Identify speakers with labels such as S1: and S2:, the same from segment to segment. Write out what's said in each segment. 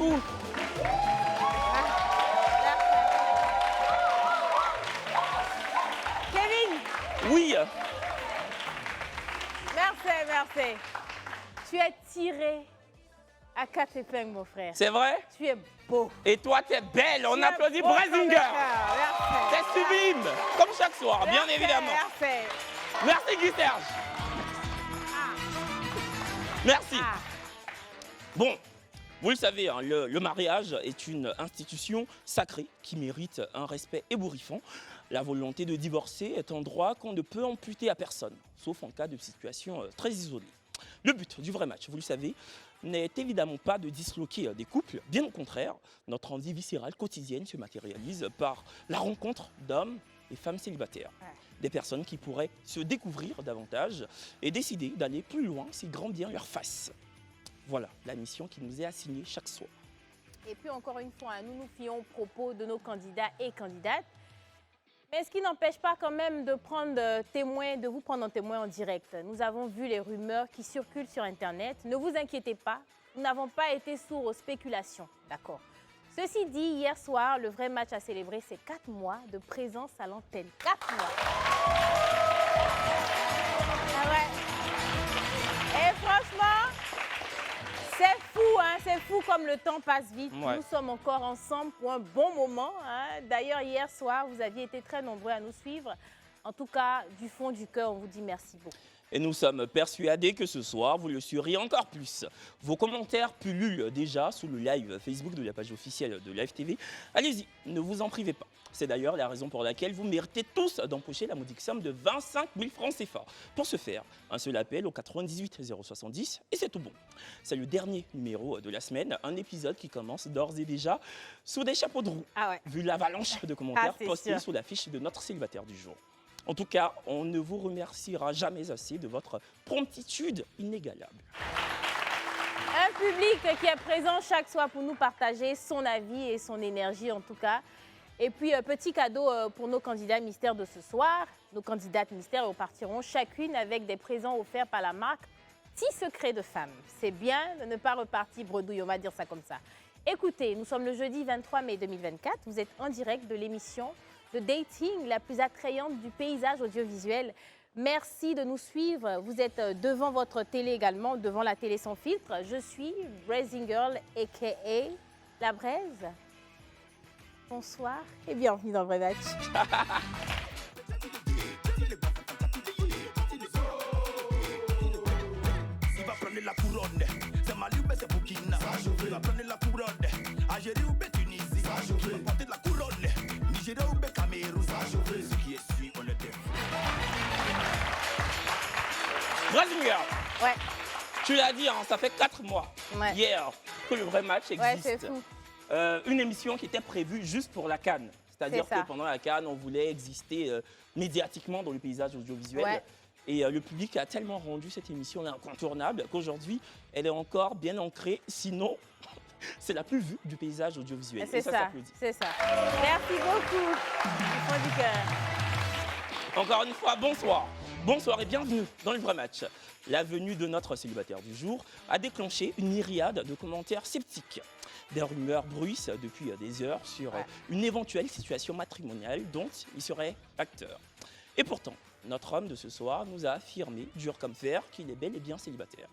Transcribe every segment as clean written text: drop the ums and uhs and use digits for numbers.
S1: fou.
S2: Kevin,
S1: Oui,
S2: merci. Tu es tiré à 4 épingles, mon frère.
S1: c'est vrai?
S2: Tu es beau.
S1: Et toi, t'es belle. On
S2: Tu es
S1: applaudit
S2: beau comme le
S1: Brazinger.
S2: cœur. Merci.
S1: C'est sublime, comme chaque soir, bien
S2: Merci,
S1: évidemment.
S2: Merci.
S1: Merci Guy Serge. Merci.
S2: Ah.
S1: Bon, vous le savez, hein, le mariage est une institution sacrée qui mérite un respect ébouriffant. La volonté de divorcer est un droit qu'on ne peut amputer à personne, sauf en cas de situation très isolée. Le but du vrai match, vous le savez, n'est évidemment pas de disloquer des couples. Bien au contraire, notre envie viscérale quotidienne se matérialise par la rencontre d'hommes et femmes célibataires.
S2: Ouais.
S1: Des personnes qui pourraient se découvrir davantage et décider d'aller plus loin si grand bien leur fasse. Voilà la mission qui nous est assignée chaque soir.
S2: Et puis encore une fois, nous nous fions au propos de nos candidats et candidates. Mais ce qui n'empêche pas quand même de vous prendre en témoin en direct. Nous avons vu les rumeurs qui circulent sur Internet. Ne vous inquiétez pas, nous n'avons pas été sourds aux spéculations. D'accord. Ceci dit, hier soir, le vrai match a célébré ses 4 mois de présence à l'antenne. 4 mois. Ah ouais. Et franchement, c'est fou comme le temps passe vite.
S1: Ouais.
S2: Nous sommes encore ensemble pour un bon moment. Hein. D'ailleurs, hier soir, vous aviez été très nombreux à nous suivre. En tout cas, du fond du cœur, on vous dit merci beaucoup.
S1: Et nous sommes persuadés que ce soir, vous le serez encore plus. Vos commentaires pullulent déjà sous le live Facebook de la page officielle de Live TV. Allez-y, ne vous en privez pas. C'est d'ailleurs la raison pour laquelle vous méritez tous d'empocher la modique somme de 25 000 francs CFA. Pour ce faire, un seul appel au 98 070 et c'est tout bon. C'est le dernier numéro de la semaine, un épisode qui commence d'ores et déjà sous des chapeaux de roue,
S2: Ah ouais.
S1: vu l'avalanche de commentaires
S2: c'est
S1: postés
S2: sûr.
S1: sous la fiche de notre célibataire du jour. En tout cas, on ne vous remerciera jamais assez de votre promptitude inégalable.
S2: Un public qui est présent chaque soir pour nous partager son avis et son énergie en tout cas. Et puis, petit cadeau pour nos candidats mystères de ce soir. Nos candidates mystères repartiront chacune avec des présents offerts par la marque Petit Secret de Femme. C'est bien de ne pas repartir bredouille, on va dire ça comme ça. Écoutez, nous sommes le jeudi 23 mai 2024. Vous êtes en direct de l'émission de dating la plus attrayante du paysage audiovisuel. Merci de nous suivre. Vous êtes devant votre télé également, devant la télé sans filtre. Je suis Braising Girl, a.k.a. La Braise. Bonsoir et bienvenue dans le vrai match.
S3: Il va prendre la couronne, c'est Mali ou c'est Burkina. Il va prendre la couronne, Algérie ou Tunisie. Il va porter la couronne, Nigeria ou Cameroun. Ce qui est sûr, on le dit.
S1: Brazinger,
S2: Ouais,
S1: tu l'as dit, hein, ça fait 4 mois
S2: Ouais.
S1: hier que le vrai match existe.
S2: ouais, c'est fou.
S1: Une émission qui était prévue juste pour la CAN. C'est-à-dire
S2: C'est ça.
S1: que pendant la CAN, on voulait exister médiatiquement dans le paysage audiovisuel.
S2: Ouais.
S1: Et le public a tellement rendu cette émission incontournable qu'aujourd'hui, elle est encore bien ancrée. Sinon, c'est la plus vue du paysage audiovisuel.
S2: C'est
S1: Et
S2: ça,
S1: s'applaudit.
S2: c'est ça. Merci beaucoup. Du fond du cœur.
S1: Encore une fois, bonsoir. Bonsoir et bienvenue dans le vrai match. La venue de notre célibataire du jour a déclenché une myriade de commentaires sceptiques. Des rumeurs bruissent depuis des heures sur une éventuelle situation matrimoniale dont il serait acteur. Et pourtant, notre homme de ce soir nous a affirmé, dur comme fer, qu'il est bel et bien célibataire.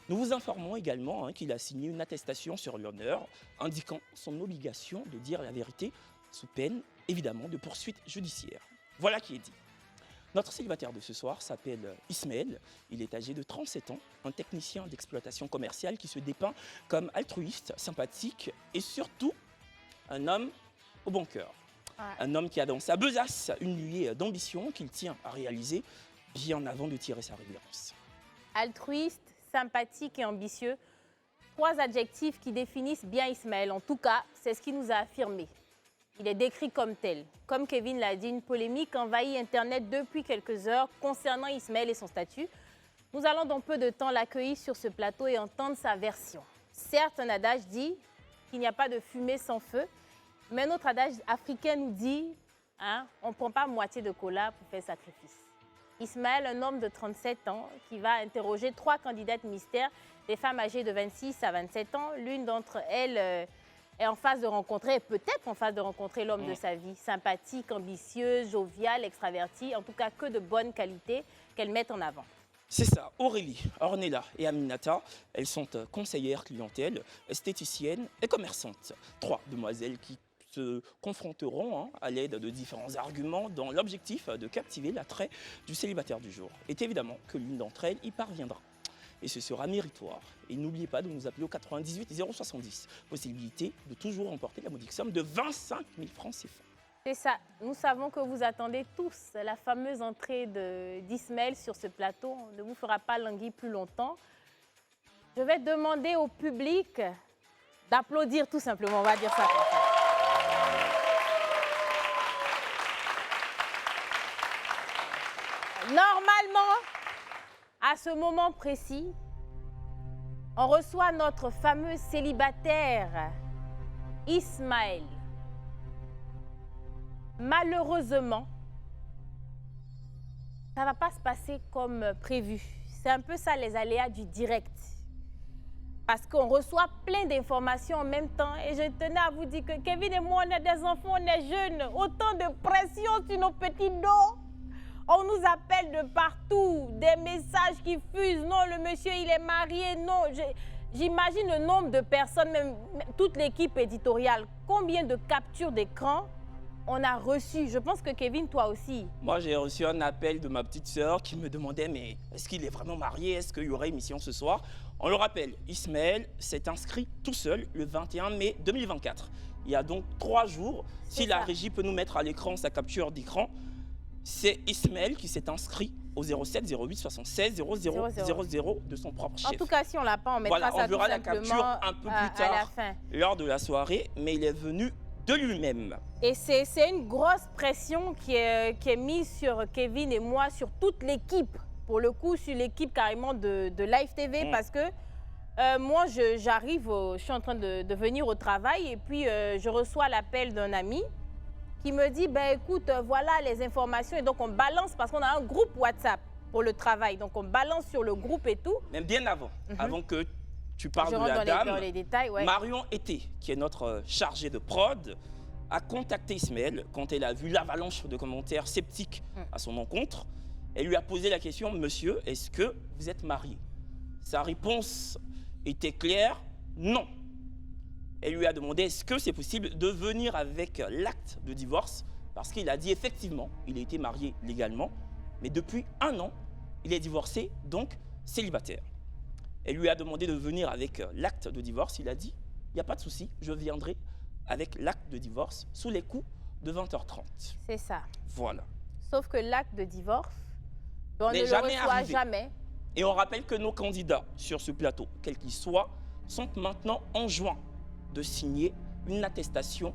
S1: Nous vous informons également qu'il a signé une attestation sur l'honneur indiquant son obligation de dire la vérité sous peine, évidemment, de poursuites judiciaires. Voilà qui est dit. Notre célibataire de ce soir s'appelle Ismaël. Il est âgé de 37 ans, un technicien d'exploitation commerciale qui se dépeint comme altruiste, sympathique et surtout un homme au bon cœur.
S2: Ouais.
S1: Un homme qui a dans sa besace une nuée d'ambition qu'il tient à réaliser bien avant de tirer sa révérence.
S2: Altruiste, sympathique et ambitieux. 3 adjectifs qui définissent bien Ismaël. En tout cas, c'est ce qu'il nous a affirmé. Il est décrit comme tel. Comme Kevin l'a dit, une polémique envahit Internet depuis quelques heures concernant Ismaël et son statut. Nous allons dans peu de temps l'accueillir sur ce plateau et entendre sa version. Certes, un adage dit qu'il n'y a pas de fumée sans feu, mais notre adage africain nous dit on ne prend pas moitié de cola pour faire sacrifice. Ismaël, un homme de 37 ans, qui va interroger 3 candidates mystères, des femmes âgées de 26 à 27 ans. L'une d'entre elles est en phase de rencontrer, peut-être en phase de rencontrer l'homme de sa vie. Sympathique, ambitieuse, joviale, extravertie, en tout cas que de bonnes qualités qu'elle met en avant.
S1: C'est ça, Aurélie, Ornella et Aminata, elles sont conseillères clientèle, esthéticiennes et commerçantes. 3 demoiselles qui se confronteront à l'aide de différents arguments dans l'objectif de captiver l'attrait du célibataire du jour. Et évidemment que l'une d'entre elles y parviendra. Et ce sera méritoire. Et n'oubliez pas de nous appeler au 98 070. Possibilité de toujours remporter la modique somme de 25 000 francs CFA.
S2: C'est ça. Nous savons que vous attendez tous la fameuse entrée d'Ismaël sur ce plateau. On ne vous fera pas languir plus longtemps. Je vais demander au public d'applaudir tout simplement. On va dire ça comme ça. Normalement, à ce moment précis, on reçoit notre fameux célibataire, Ismaël. Malheureusement, ça ne va pas se passer comme prévu. C'est un peu ça les aléas du direct. Parce qu'on reçoit plein d'informations en même temps. Et je tenais à vous dire que Kevin et moi, on est des enfants, on est jeunes. Autant de pression sur nos petits dos. On nous appelle de partout, des messages qui fusent. Non, le monsieur, il est marié. Non, j'imagine le nombre de personnes, même toute l'équipe éditoriale. Combien de captures d'écran on a reçu? Je pense que Kevin, toi aussi.
S1: Moi, j'ai reçu un appel de ma petite sœur qui me demandait, mais est-ce qu'il est vraiment marié? Est-ce qu'il y aurait émission ce soir? On le rappelle, Ismaël s'est inscrit tout seul le 21 mai 2024. Il y a donc 3 jours. Si la régie peut nous mettre à l'écran sa capture d'écran, c'est Ismaël qui s'est inscrit au 07 08 76 00 00 de son propre chef.
S2: En tout cas, si on ne l'a pas, on mettra
S1: voilà,
S2: ça
S1: on verra
S2: tout
S1: la capture un peu plus tard,
S2: à la fin.
S1: lors de la soirée, mais il est venu de lui-même.
S2: Et c'est une grosse pression qui est mise sur Kevin et moi, sur toute l'équipe. Pour le coup, sur l'équipe carrément de Live TV, parce que moi, j'arrive, je suis en train de venir au travail et puis je reçois l'appel d'un ami qui me dit, ben écoute, voilà les informations. Et donc, on balance, parce qu'on a un groupe WhatsApp pour le travail. Donc, on balance sur le groupe et tout.
S1: Même bien avant, avant que tu parles de la
S2: dans les détails, ouais.
S1: Marion Été, qui est notre chargée de prod, a contacté Ismaël quand elle a vu l'avalanche de commentaires sceptiques à son encontre. Elle lui a posé la question, monsieur, est-ce que vous êtes marié? Sa réponse était claire, non. Elle lui a demandé, est-ce que c'est possible de venir avec l'acte de divorce? Parce qu'il a dit, effectivement, il a été marié légalement, mais depuis 1 an, il est divorcé, donc célibataire. Elle lui a demandé de venir avec l'acte de divorce. Il a dit, il n'y a pas de souci, je viendrai avec l'acte de divorce sous les coups de 20h30.
S2: C'est ça.
S1: Voilà.
S2: Sauf que l'acte de divorce, on ne le
S1: jamais
S2: reçoit
S1: arrivé.
S2: jamais.
S1: Et on rappelle que nos candidats sur ce plateau, quels qu'ils soient, sont maintenant enjoints de signer une attestation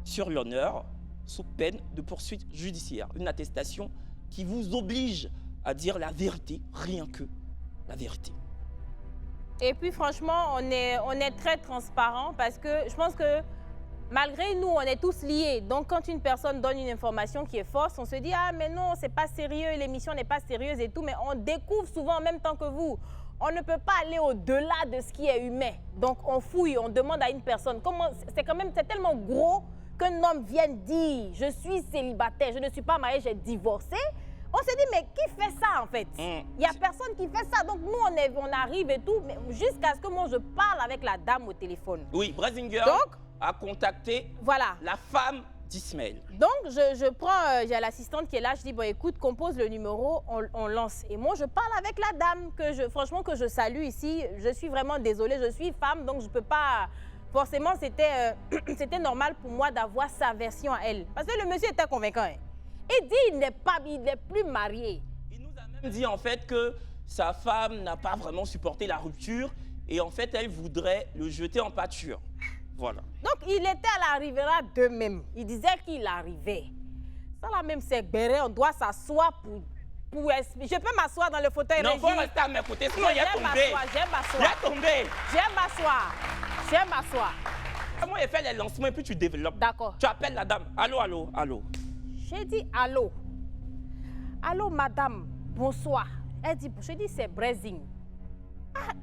S1: sur l'honneur sous peine de poursuite judiciaire. Une attestation qui vous oblige à dire la vérité, rien que la vérité.
S2: Et puis franchement, on est très transparent parce que je pense que malgré nous, on est tous liés. Donc quand une personne donne une information qui est fausse, on se dit « Ah mais non, c'est pas sérieux, l'émission n'est pas sérieuse et tout ». Mais on découvre souvent en même temps que vous. On ne peut pas aller au-delà de ce qui est humain. Donc on fouille, on demande à une personne. C'est tellement gros qu'un homme vienne dire « Je suis célibataire, je ne suis pas marié, j'ai divorcé ». On se dit, mais qui fait ça en fait? Il n'y a personne qui fait ça. Donc nous, on arrive et tout, mais jusqu'à ce que moi, je parle avec la dame au téléphone.
S1: Oui, Brazinger a contacté la femme d'Ismaël.
S2: Donc, je prends, j'ai l'assistante qui est là, je dis, bon écoute, compose le numéro, on lance. Et moi, je parle avec la dame, franchement, que je salue ici. Je suis vraiment désolée, je suis femme, donc je ne peux pas... Forcément, c'était normal pour moi d'avoir sa version à elle. Parce que le monsieur était convaincant. Hein. Il dit il n'est plus marié.
S1: Il nous a même dit en fait que sa femme n'a pas vraiment supporté la rupture et en fait elle voudrait le jeter en pâture. Voilà.
S2: Donc il était à la Rivera d'eux-mêmes. Il disait qu'il arrivait. Ça là même c'est béré, on doit s'asseoir pour expliquer. Je peux m'asseoir dans le fauteuil.
S1: Non, il faut rester à mes côtés, sinon il y a tombé.
S2: J'aime m'asseoir.
S1: Il y a tombé.
S2: J'aime m'asseoir.
S1: Comment il fait les lancements et puis tu développes?
S2: D'accord.
S1: Tu appelles la dame. Allô, allô, allô.
S2: J'ai dit allô. allô, madame, bonsoir. Elle dit, je dis, c'est Brezing.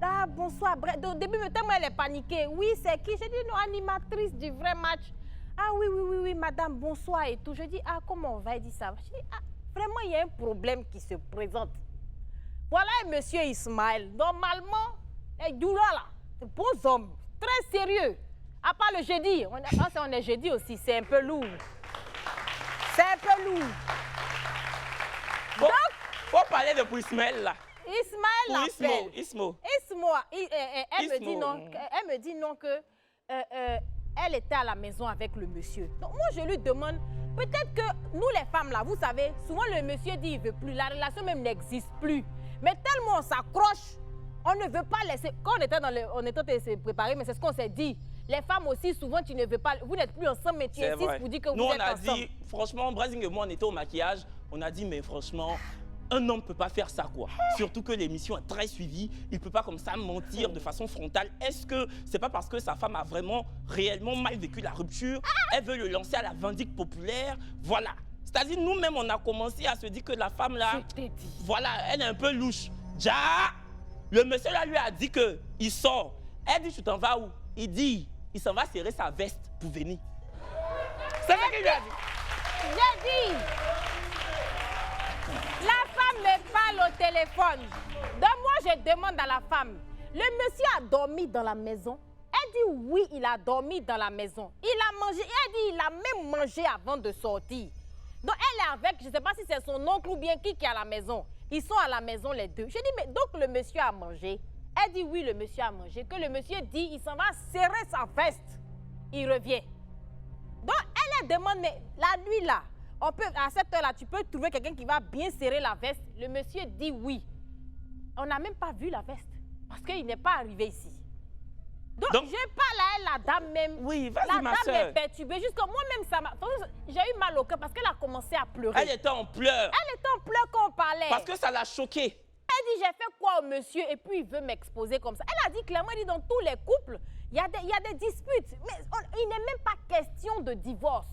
S2: Ah, bonsoir. Au début, tellement elle est paniquée. Oui, c'est qui? Je dis, non, animatrice du vrai match. Ah oui, madame, bonsoir et tout. Je dis, ah, comment on va? Elle dit ça. Je dis, ah, vraiment, il y a un problème qui se présente. Voilà monsieur Ismaël. Normalement, les douleurs là, c'est bons hommes, très sérieux. À part le jeudi. On est jeudi aussi, c'est un peu lourd. C'est un peu lourd.
S1: Faut parler de Ismaël là.
S2: Ismaël l'appelle.
S1: Ismo.
S2: Elle me dit non que elle était à la maison avec le monsieur. Donc moi je lui demande, peut-être que nous les femmes là, vous savez, souvent le monsieur dit il veut plus, la relation même n'existe plus. Mais tellement on s'accroche, on ne veut pas laisser. Quand on était se préparer, mais c'est ce qu'on s'est dit. Les femmes aussi, souvent tu ne veux pas, vous n'êtes plus ensemble, mais tu insistes pour dire que
S1: nous,
S2: vous êtes ensemble.
S1: Nous on a dit, franchement, Brezing et moi on était au maquillage, on a dit mais franchement, un homme ne peut pas faire ça quoi. Surtout que l'émission est très suivie, il ne peut pas comme ça mentir de façon frontale. Est-ce que c'est pas parce que sa femme a vraiment, réellement mal vécu la rupture, elle veut le lancer à la vindicte populaire, voilà. C'est-à-dire nous-mêmes on a commencé à se dire que la femme là, voilà, elle est un peu louche. Ja, le monsieur là lui a dit que il sort. Elle dit tu t'en vas où? Il dit il s'en va serrer sa veste pour venir. C'est ce qu'il lui a dit.
S2: J'ai dit. La femme me parle au téléphone. Donc moi, je demande à la femme, le monsieur a dormi dans la maison? Elle dit oui, il a dormi dans la maison. Il a mangé, elle dit il a même mangé avant de sortir. Donc elle est avec, je ne sais pas si c'est son oncle ou bien qui est à la maison. Ils sont à la maison les deux. Je dis mais donc le monsieur a mangé? Elle dit oui, le monsieur a mangé. Que le monsieur dit il s'en va serrer sa veste. Il revient. Donc elle demande mais la nuit là, on peut, à cette heure-là, tu peux trouver quelqu'un qui va bien serrer la veste. Le monsieur dit oui. On n'a même pas vu la veste parce qu'il n'est pas arrivé ici. Donc je parle à elle, la dame même.
S1: Oui, vas-y ma soeur.
S2: La dame est perturbée. Jusqu'à moi-même, ça m'a... J'ai eu mal au cœur parce qu'elle a commencé à pleurer.
S1: Elle était en pleurs.
S2: Elle était en pleurs quand on parlait.
S1: Parce que ça l'a choquée.
S2: Elle dit, j'ai fait quoi au monsieur et puis il veut m'exposer comme ça. Elle a dit clairement, elle dit, dans tous les couples, il y a des disputes. Mais il n'est même pas question de divorce.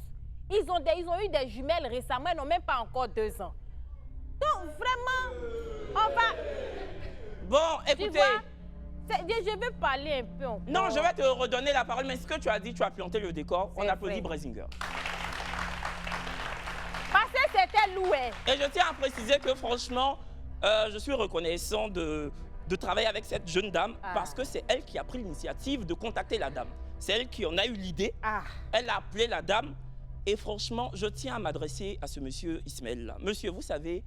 S2: Ils ont eu des jumelles récemment, ils n'ont même pas encore 2 ans. Donc, vraiment, on va...
S1: Bon, écoutez...
S2: Je veux parler un peu encore.
S1: Non, je vais te redonner la parole, mais ce que tu as dit, tu as planté le décor. On applaudit Brezinger.
S2: Parce que c'était loué.
S1: Et je tiens à préciser que franchement, je suis reconnaissant de travailler avec cette jeune dame parce que c'est elle qui a pris l'initiative de contacter la dame. C'est elle qui en a eu l'idée. Elle a appelé la dame. Et franchement, je tiens à m'adresser à ce monsieur Ismaël-là. Monsieur, vous savez,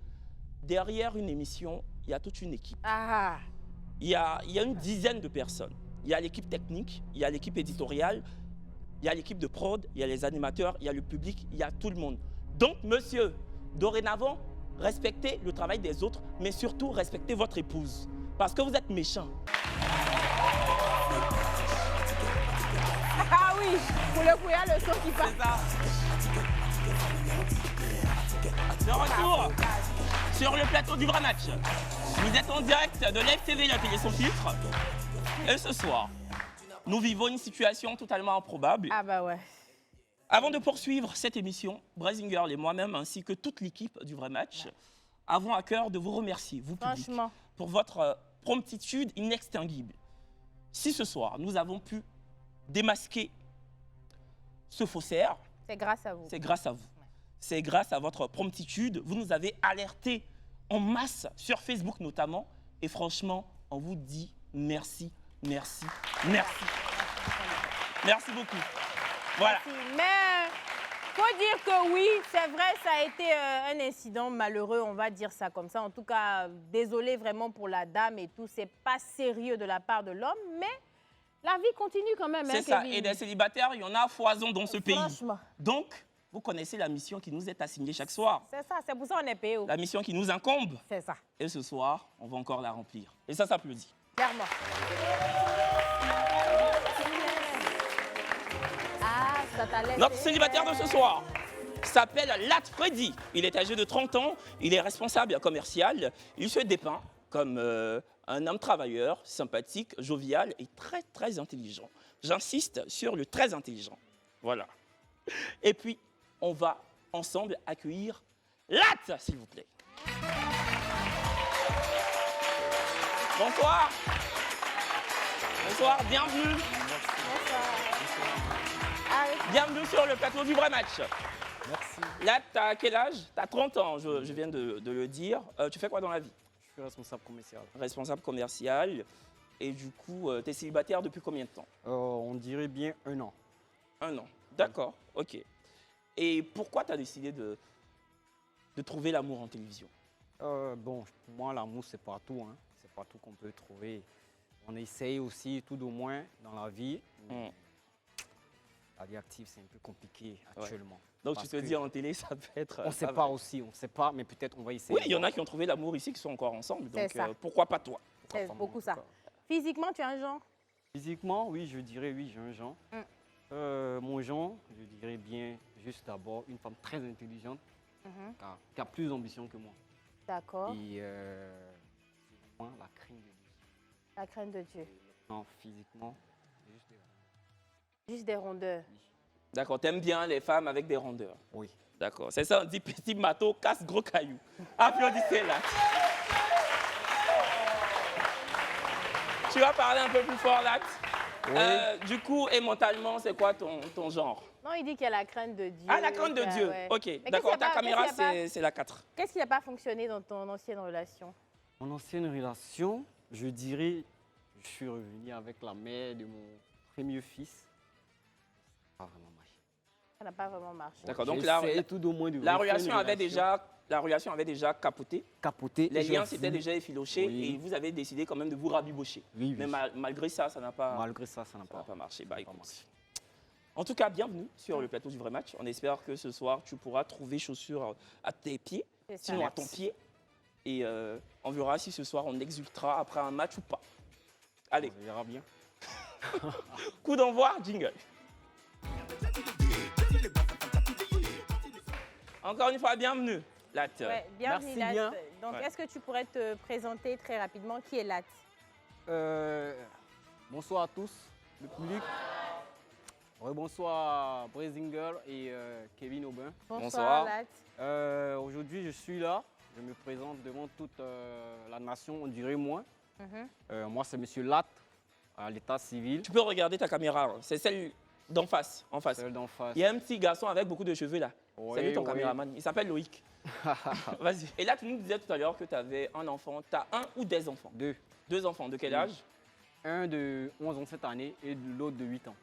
S1: derrière une émission, il y a toute une équipe. Il y a une dizaine de personnes. Il y a l'équipe technique, il y a l'équipe éditoriale, il y a l'équipe de prod, il y a les animateurs, il y a le public, il y a tout le monde. Donc, monsieur, dorénavant, respectez le travail des autres, mais surtout, respectez votre épouse. Parce que vous êtes méchant.
S2: Ah oui, pour le coup, il y a le son qui passe.
S1: C'est ça. De retour sur le plateau du vrai match. Vous êtes en direct de l'FTV, la télé sans filtre. Et ce soir, nous vivons une situation totalement improbable.
S2: Ah bah ouais.
S1: Avant de poursuivre cette émission, Brezinger et moi-même, ainsi que toute l'équipe du vrai match, avons à cœur de vous remercier, vous public, pour votre promptitude inextinguible. Si ce soir, nous avons pu démasquer ce faussaire,
S2: c'est grâce à vous.
S1: C'est grâce à vous. C'est grâce à votre promptitude. Vous nous avez alertés en masse sur Facebook notamment. Et franchement, on vous dit merci, merci, merci. Merci beaucoup. Voilà.
S2: Merci. Mais faut dire que oui, c'est vrai, ça a été un incident malheureux, on va dire ça comme ça. En tout cas, désolé vraiment pour la dame et tout. C'est pas sérieux de la part de l'homme, mais la vie continue quand même.
S1: C'est ça. Et des célibataires, il y en a à foison dans ce pays.
S2: Franchement.
S1: Donc, vous connaissez la mission qui nous est assignée chaque soir.
S2: C'est ça, c'est pour ça qu'on est payé.
S1: La mission qui nous incombe.
S2: C'est ça.
S1: Et ce soir, on va encore la remplir. Et ça s'applaudit.
S2: Clairement.
S1: Notre célibataire de ce soir s'appelle Lat Freddy. Il est âgé de 30 ans, il est responsable commercial. Il se dépeint comme un homme travailleur, sympathique, jovial et très, très intelligent. J'insiste sur le très intelligent. Voilà. Et puis, on va ensemble accueillir Lat, s'il vous plaît. Bonsoir. Bonsoir, bienvenue. Bienvenue sur le plateau du vrai match.
S4: Merci.
S1: Là, tu as quel âge? Tu as 30 ans, je viens de le dire. Tu fais quoi dans la vie?
S4: Je suis responsable commercial.
S1: Responsable commercial. Et du coup, tu es célibataire depuis combien de temps?
S4: On dirait bien 1 an.
S1: 1 an. D'accord, ok. Et pourquoi tu as décidé de trouver l'amour en télévision?
S4: Bon, pour moi, l'amour, c'est partout. Hein. C'est partout qu'on peut trouver. On essaye aussi, tout au moins, dans la vie. La vie active, c'est un peu compliqué actuellement.
S1: Donc
S4: Parce
S1: tu te dis en télé, ça peut être...
S4: On ne sait pas aussi, on ne sait pas, mais peut-être on va essayer.
S1: Oui, il y en a qui ont trouvé l'amour ici, qui sont encore ensemble. Donc
S2: ça.
S1: pourquoi pas toi?
S2: C'est beaucoup ça. Physiquement, tu as un genre?
S4: Physiquement, oui, je dirais oui, j'ai un genre. Mon genre, je dirais bien, juste d'abord, une femme très intelligente, qui a plus d'ambition que moi.
S2: D'accord.
S4: Et c'est vraiment la crainte de Dieu.
S2: La crainte de Dieu.
S4: Non, physiquement, juste des...
S2: Juste des rondeurs.
S1: D'accord, t'aimes bien les femmes avec des rondeurs.
S4: Oui.
S1: D'accord, c'est ça, on dit petit matos, casse gros caillou. Applaudissez là. Tu vas parler un peu plus fort là.
S4: Oui.
S1: Du coup, et mentalement, c'est quoi ton genre?
S2: Non, il dit qu'il y a la crainte de Dieu.
S1: Ah, la crainte de Dieu.
S2: Ouais.
S1: Ok,
S2: Mais
S1: d'accord,
S2: qu'est-ce qu'il y a
S1: ta
S2: pas-
S1: caméra,
S2: qu'est-ce qu'il y a pas-
S1: c'est la 4.
S2: Qu'est-ce qui n'a pas fonctionné dans ton ancienne relation?
S4: Mon ancienne relation, je dirais, je suis revenu avec la mère de mon premier fils. Ça n'a pas vraiment marché.
S2: Ça n'a pas vraiment marché.
S1: D'accord, donc
S4: J'ai
S1: la
S4: essayé tout au moins de
S1: la
S4: refaire
S1: relation
S4: une
S1: avait déjà capoté.
S4: capoté.
S1: Les
S4: J'ai
S1: liens s'étaient
S4: voulu-
S1: déjà effilochés
S4: Oui.
S1: et vous avez décidé quand même de vous rabibocher.
S4: Oui, oui.
S1: Mais malgré ça, ça n'a pas,
S4: Malgré ça, ça n'a
S1: ça n'a
S4: pas.
S1: pas marché. Bah,
S4: pas
S1: écoute.
S4: marché.
S1: En tout cas, bienvenue sur le plateau du vrai match. On espère que ce soir, tu pourras trouver chaussures à tes pieds,
S2: C'est ça.
S1: sinon à ton pied. Et on verra si ce soir, on exultera après un match ou pas. Allez,
S4: On verra bien.
S1: coup d'envoi, jingle. Encore une fois, bienvenue, Latte.
S2: Ouais, bienvenue,
S4: Merci
S2: Lat.
S4: bien.
S2: Donc,
S1: Ouais.
S2: est-ce que tu pourrais te présenter très rapidement? Qui est Lat?
S4: Bonsoir à tous, le public. Bonsoir à Bresinger et Kevin Aubin.
S1: Bonsoir.
S2: Lat.
S4: Aujourd'hui, je suis là. Je me présente devant toute la nation, on dirait moi. Moi, c'est Monsieur Lat, à l'état civil.
S1: Tu peux regarder ta caméra, hein. C'est celle d'en face, en face.
S4: Celle d'en face.
S1: Il y a un petit garçon avec beaucoup de cheveux là.
S4: Oui,
S1: C'est lui ton
S4: oui.
S1: caméraman. Il s'appelle Loïc. Vas-y. Et là, tu nous disais tout à l'heure que tu avais un enfant. Tu as un ou des enfants?
S4: 2.
S1: 2 enfants. De quel
S4: Oui.
S1: âge?
S4: Un de 11 ans cette année et l'autre de 8 ans.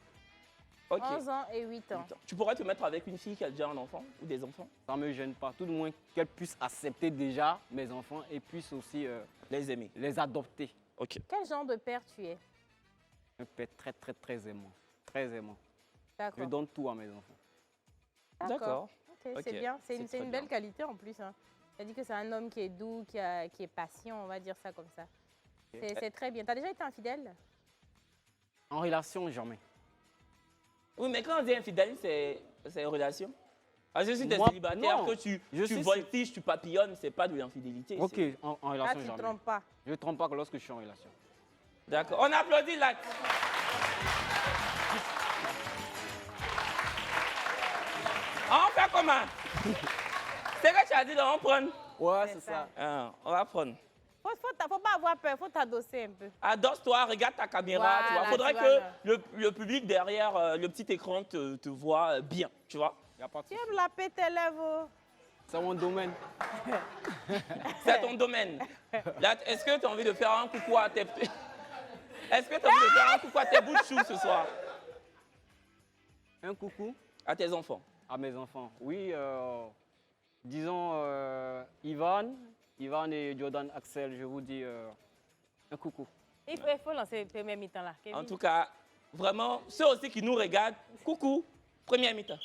S1: Ok.
S2: 11 ans et 8 ans.
S1: 8 ans. Tu pourrais te mettre avec une fille qui a déjà un enfant ou des enfants?
S4: Ça ne me gêne pas. Tout du moins qu'elle puisse accepter déjà mes enfants et puisse aussi
S1: Les aimer.
S4: les adopter.
S1: Ok.
S2: Quel genre de père tu es?
S4: Un père très, très, très aimant. Très aimant. Je
S2: D'accord.
S4: donne tout à mes enfants.
S1: D'accord.
S2: Ok,
S1: Ok,
S2: c'est bien. C'est
S1: c'est très
S2: une
S1: bien.
S2: belle qualité en plus. Hein. Tu as dit que c'est un homme qui est doux, qui est patient, on va dire ça comme ça. C'est très bien. Tu as déjà été infidèle?
S4: En relation, jamais.
S1: Oui, mais quand on dit infidèle, c'est une relation. Parce que si tu es
S4: Moi,
S1: célibataire,
S4: non.
S1: que tu
S4: Je sais,
S1: voltiges, tu papillonnes, c'est pas de l'infidélité.
S4: Ok,
S1: c'est-
S4: en
S2: Ah,
S4: relation,
S2: tu ne
S4: jamais.
S2: trompes pas.
S4: Je ne trompe pas que lorsque je suis en relation.
S1: D'accord. On applaudit là. On fait comment? C'est que tu as dit de on prendre.
S4: Ouais,
S2: C'est
S4: c'est
S2: ça.
S4: ça.
S1: Ah, on va prendre.
S2: Faut pas avoir peur, faut t'adosser un peu.
S1: Adosse-toi, regarde ta caméra, tu vois.
S2: Voilà,
S1: Faudrait
S2: tu vois,
S1: que le public derrière le petit écran te voit bien, tu vois.
S4: Y a pas de
S2: Tu
S4: souci.
S2: aimes la paix tes lèvres?
S4: C'est mon domaine.
S1: C'est ton domaine. Là, est-ce que tu as envie de faire un coucou à tes... Est-ce que tu as envie de faire un coucou à tes bouts de chou ce soir?
S4: Un coucou
S1: À tes enfants.
S4: à mes enfants. Oui, disons Ivan et Jordan Axel, je vous dis un coucou.
S2: Il faut lancer le premier mi-temps là. Kevin.
S1: En tout cas, vraiment, ceux aussi qui nous regardent, coucou, première mi-temps.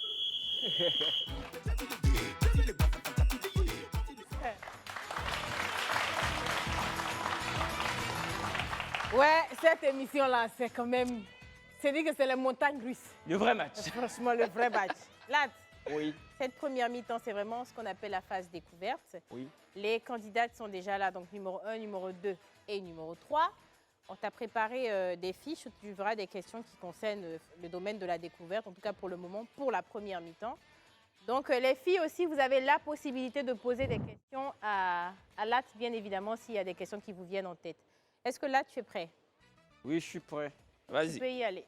S2: Ouais, cette émission-là, c'est quand même. C'est dit que c'est les montagnes russes.
S1: Le vrai match.
S2: Franchement, le vrai match. Là,
S4: Oui,
S2: cette première mi-temps, c'est vraiment ce qu'on appelle la phase découverte.
S4: oui.
S2: Les candidates sont déjà là, donc numéro 1, numéro 2 et numéro 3. On t'a préparé des fiches où tu verras des questions qui concernent le domaine de la découverte, en tout cas pour le moment, pour la première mi-temps. Donc, les filles aussi, vous avez la possibilité de poser des questions à Lat, bien évidemment, s'il y a des questions qui vous viennent en tête. Est-ce que Lat, tu es prêt?
S4: Oui, je suis prêt.
S2: Tu
S1: Vas-y.
S2: peux y aller.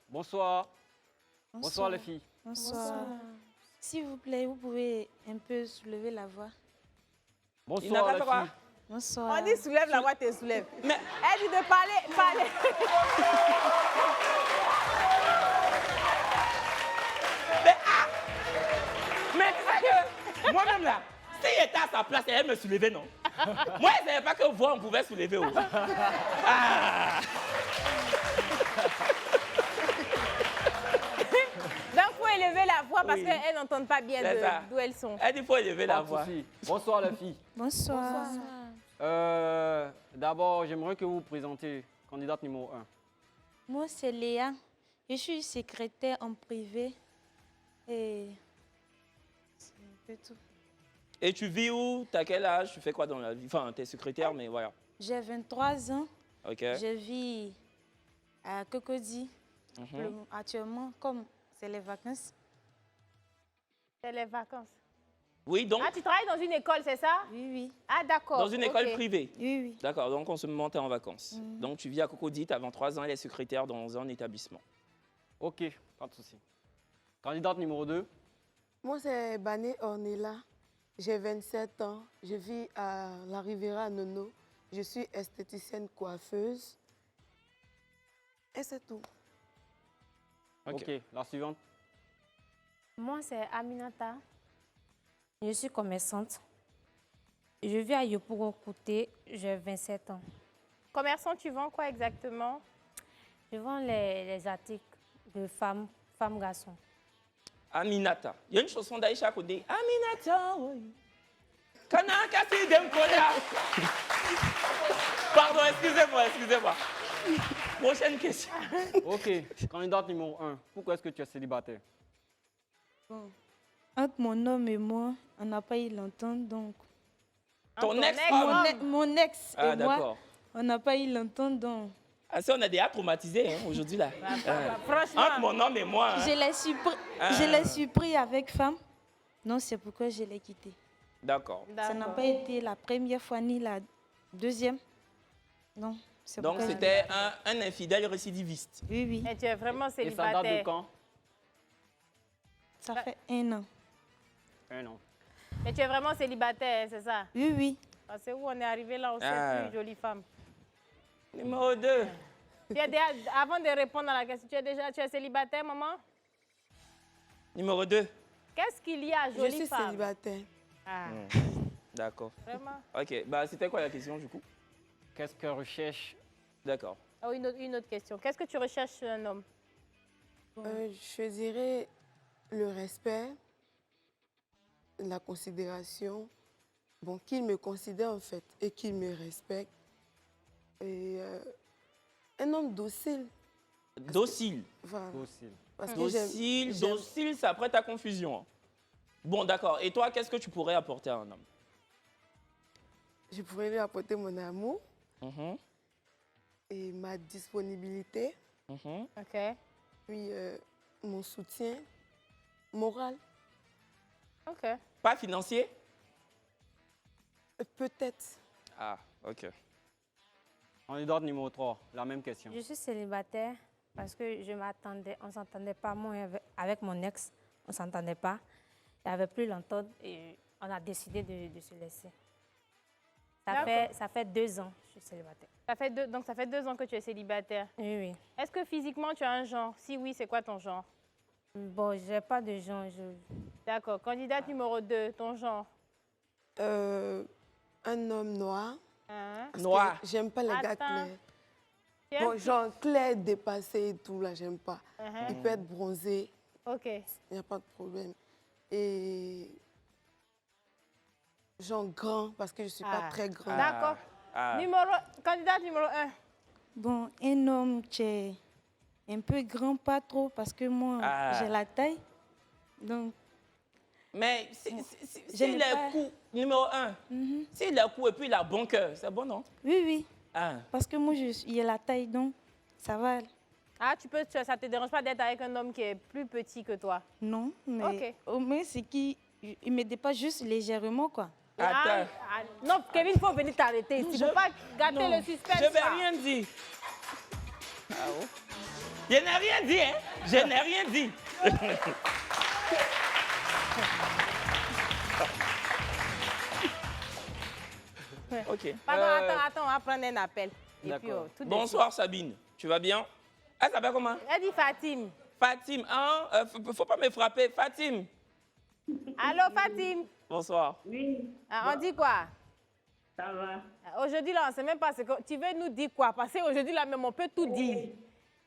S4: Bonsoir. Bonsoir les filles.
S5: Bonsoir. S'il vous plaît, vous pouvez un peu soulever la voix.
S1: Il n'a
S4: Bonsoir
S1: pas
S4: les
S1: droit.
S4: filles.
S5: Bonsoir.
S2: On dit soulève la voix, tu soulèves.
S1: Mais
S2: Elle dit de parler, parler.
S1: Mais tu sais que moi-même là, si j'étais à sa place, elle me soulevait, non? Moi, je ne savais pas que voix on pouvait soulever. Oh. Ah.
S2: Donc, il faut élever la voix parce
S1: Oui.
S2: qu'elles n'entendent pas bien
S1: C'est ça.
S2: d'où elles sont.
S1: Elle dit qu'il faut élever
S4: Pas
S1: la
S4: de
S1: voix.
S4: souci. Bonsoir les filles.
S5: Bonsoir.
S4: D'abord, j'aimerais que vous vous présentiez, candidate numéro 1.
S5: Moi, c'est Léa. Je suis secrétaire en privé. Et c'est un peu tout.
S1: Et tu vis où? T'as quel âge? Tu fais quoi dans la vie? Enfin, t'es secrétaire, mais voilà.
S5: J'ai 23 ans.
S1: Ok.
S5: Je vis à Cocody.
S1: Mhm.
S5: Actuellement, comme c'est les vacances.
S2: C'est les vacances.
S1: Oui, donc,
S2: Ah, tu travailles dans une école, c'est ça?
S5: Oui, oui.
S2: Ah, d'accord.
S1: dans une école
S2: ok.
S1: privée.
S5: Oui, oui.
S1: D'accord, donc en ce moment, tu es en vacances. Donc, tu vis à Cocody, tu as 23 ans, elle est secrétaire dans un établissement.
S4: Ok, pas de souci. Candidate numéro 2.
S6: Moi, c'est Bané Ornella. J'ai 27 ans. Je vis à la Riviera Nono. Je suis esthéticienne coiffeuse. Et c'est tout.
S1: Ok.
S4: Ok, la suivante.
S7: Moi, c'est Aminata. Je suis commerçante. Je vis à Yopougon Kouté. J'ai 27 ans.
S2: Commerçant, tu vends quoi exactement?
S7: Je vends les articles de femmes, garçons.
S1: Aminata. Il y a une chanson d'Aïcha Kodé. Aminata, oui. Kanaka si Demkola. Pardon, excusez-moi. Prochaine question.
S4: Ok, candidate numéro 1. Pourquoi est-ce que tu es célibataire?
S5: Bon. Entre mon homme et moi, on n'a pas eu l'entente, donc...
S1: Ton
S2: Ton
S1: ex-homme.
S5: Mon ex
S1: Ah,
S5: et moi,
S1: d'accord.
S5: on n'a pas eu l'entente, donc...
S1: Ah, ça, on a des traumatisés aujourd'hui là.
S2: Franchement.
S1: Entre mon homme et moi. hein.
S5: Je l'ai surpris avec femme. Non, c'est pourquoi je l'ai quitté.
S1: D'accord.
S5: Ça n'a
S2: D'accord.
S5: pas été la première fois ni la deuxième. Non, c'est
S1: Donc,
S5: pourquoi je
S1: c'était un infidèle récidiviste.
S5: l'ai- Oui, oui.
S2: Et tu es vraiment
S4: Et ça date de
S2: célibataire.
S4: quand?
S5: Ça fait 1 an.
S4: 1 an.
S2: Mais tu es vraiment célibataire, c'est ça?
S5: Oui, oui.
S2: Ah, c'est où on est arrivé là, on sait
S1: Ah.
S2: plus, jolie femme.
S1: Numéro 2.
S2: Avant de répondre à la question, tu es célibataire, maman?
S1: Numéro 2.
S2: Qu'est-ce qu'il y a,
S6: Je
S2: jolie
S6: suis
S2: femme?
S6: célibataire.
S2: Ah,
S1: D'accord.
S2: vraiment?
S1: Ok, bah c'était quoi la question du coup?
S4: Qu'est-ce que recherche?
S1: D'accord.
S2: Oh, une autre question. Qu'est-ce que tu recherches chez un homme?
S6: Je dirais le respect, la considération. Bon, qu'il me considère en fait et qu'il me respecte. Et un homme docile.
S1: Docile.
S6: Voilà.
S4: Docile.
S6: Parce que j'aime-
S1: Docile, ça prête à confusion. hein. Bon, d'accord. Et toi, qu'est-ce que tu pourrais apporter à un homme?
S6: je pourrais lui apporter mon amour
S1: Mhm,
S6: et ma disponibilité,
S1: mhm.
S2: OK.
S6: puis mon soutien moral.
S2: OK.
S1: Pas financier?
S6: Peut-être.
S1: Ah, ok.
S4: Candidate numéro 3, la même question.
S7: Je suis célibataire parce que on ne s'entendait pas, moi avec mon ex, on ne s'entendait pas. Il n'y avait plus l'entente et on a décidé de se laisser. Ça fait 2 ans que je suis célibataire.
S2: Donc, ça fait 2 ans que tu es célibataire.
S7: Oui, oui.
S2: Est-ce que physiquement, tu as un genre? Si oui, c'est quoi ton genre?
S7: Bon, je n'ai pas de genre.
S2: D'accord. Candidate numéro 2, ton genre?
S6: Un homme noir.
S2: Hein?
S6: Parce
S1: Noir.
S6: que j'aime pas les gars
S2: Attends.
S6: clairs.
S2: Tu aimes-
S6: Bon, genre clair, dépassé et tout, là, j'aime pas.
S2: Uh-huh.
S6: Il peut être bronzé,
S2: OK.
S6: il n'y a pas de problème. Et genre grand, parce que je ne suis pas
S2: Ah.
S6: très grande.
S2: D'accord.
S1: Ah.
S2: Candidate numéro 1.
S5: Bon, un homme qui est un peu grand, pas trop, parce que moi,
S1: Ah.
S5: j'ai la taille. Donc,
S1: Mais
S5: Je
S1: s'il
S5: n'ai
S1: est
S5: pas-
S1: court, numéro 1, s'il est court et puis il a bon cœur, c'est bon, non?
S5: oui, oui.
S1: Ah.
S5: Parce que moi, il a la taille, donc ça va.
S2: Ah, ça te dérange pas d'être avec un homme qui est plus petit que toi?
S5: Non, mais
S2: Ok.
S5: au moins, c'est qu'il me dépasse juste légèrement, quoi.
S1: Attends.
S2: Non, Kevin, il faut venir t'arrêter. Il ne faut pas gâter
S1: Non,
S2: le suspense.
S1: je vais
S2: là.
S1: rien dire. Ah oh. Je n'ai rien dit, hein. Je n'ai rien dit. Ok.
S2: Pardon, attends, on va prendre un appel. Et puis,
S4: D'accord.
S2: tout de suite.
S1: Bonsoir Sabine, tu vas bien? Elle s'appelle comment?
S2: Elle dit Fatim.
S1: Fatim, hein? Faut pas me frapper. Fatim.
S2: Allô, Fatim?
S1: Bonsoir.
S8: Oui,
S2: On dit quoi?
S8: ça va.
S2: Aujourd'hui, là, on ne sait même pas ce que... Tu veux nous dire quoi? Parce qu'aujourd'hui, là, même, on peut tout dire.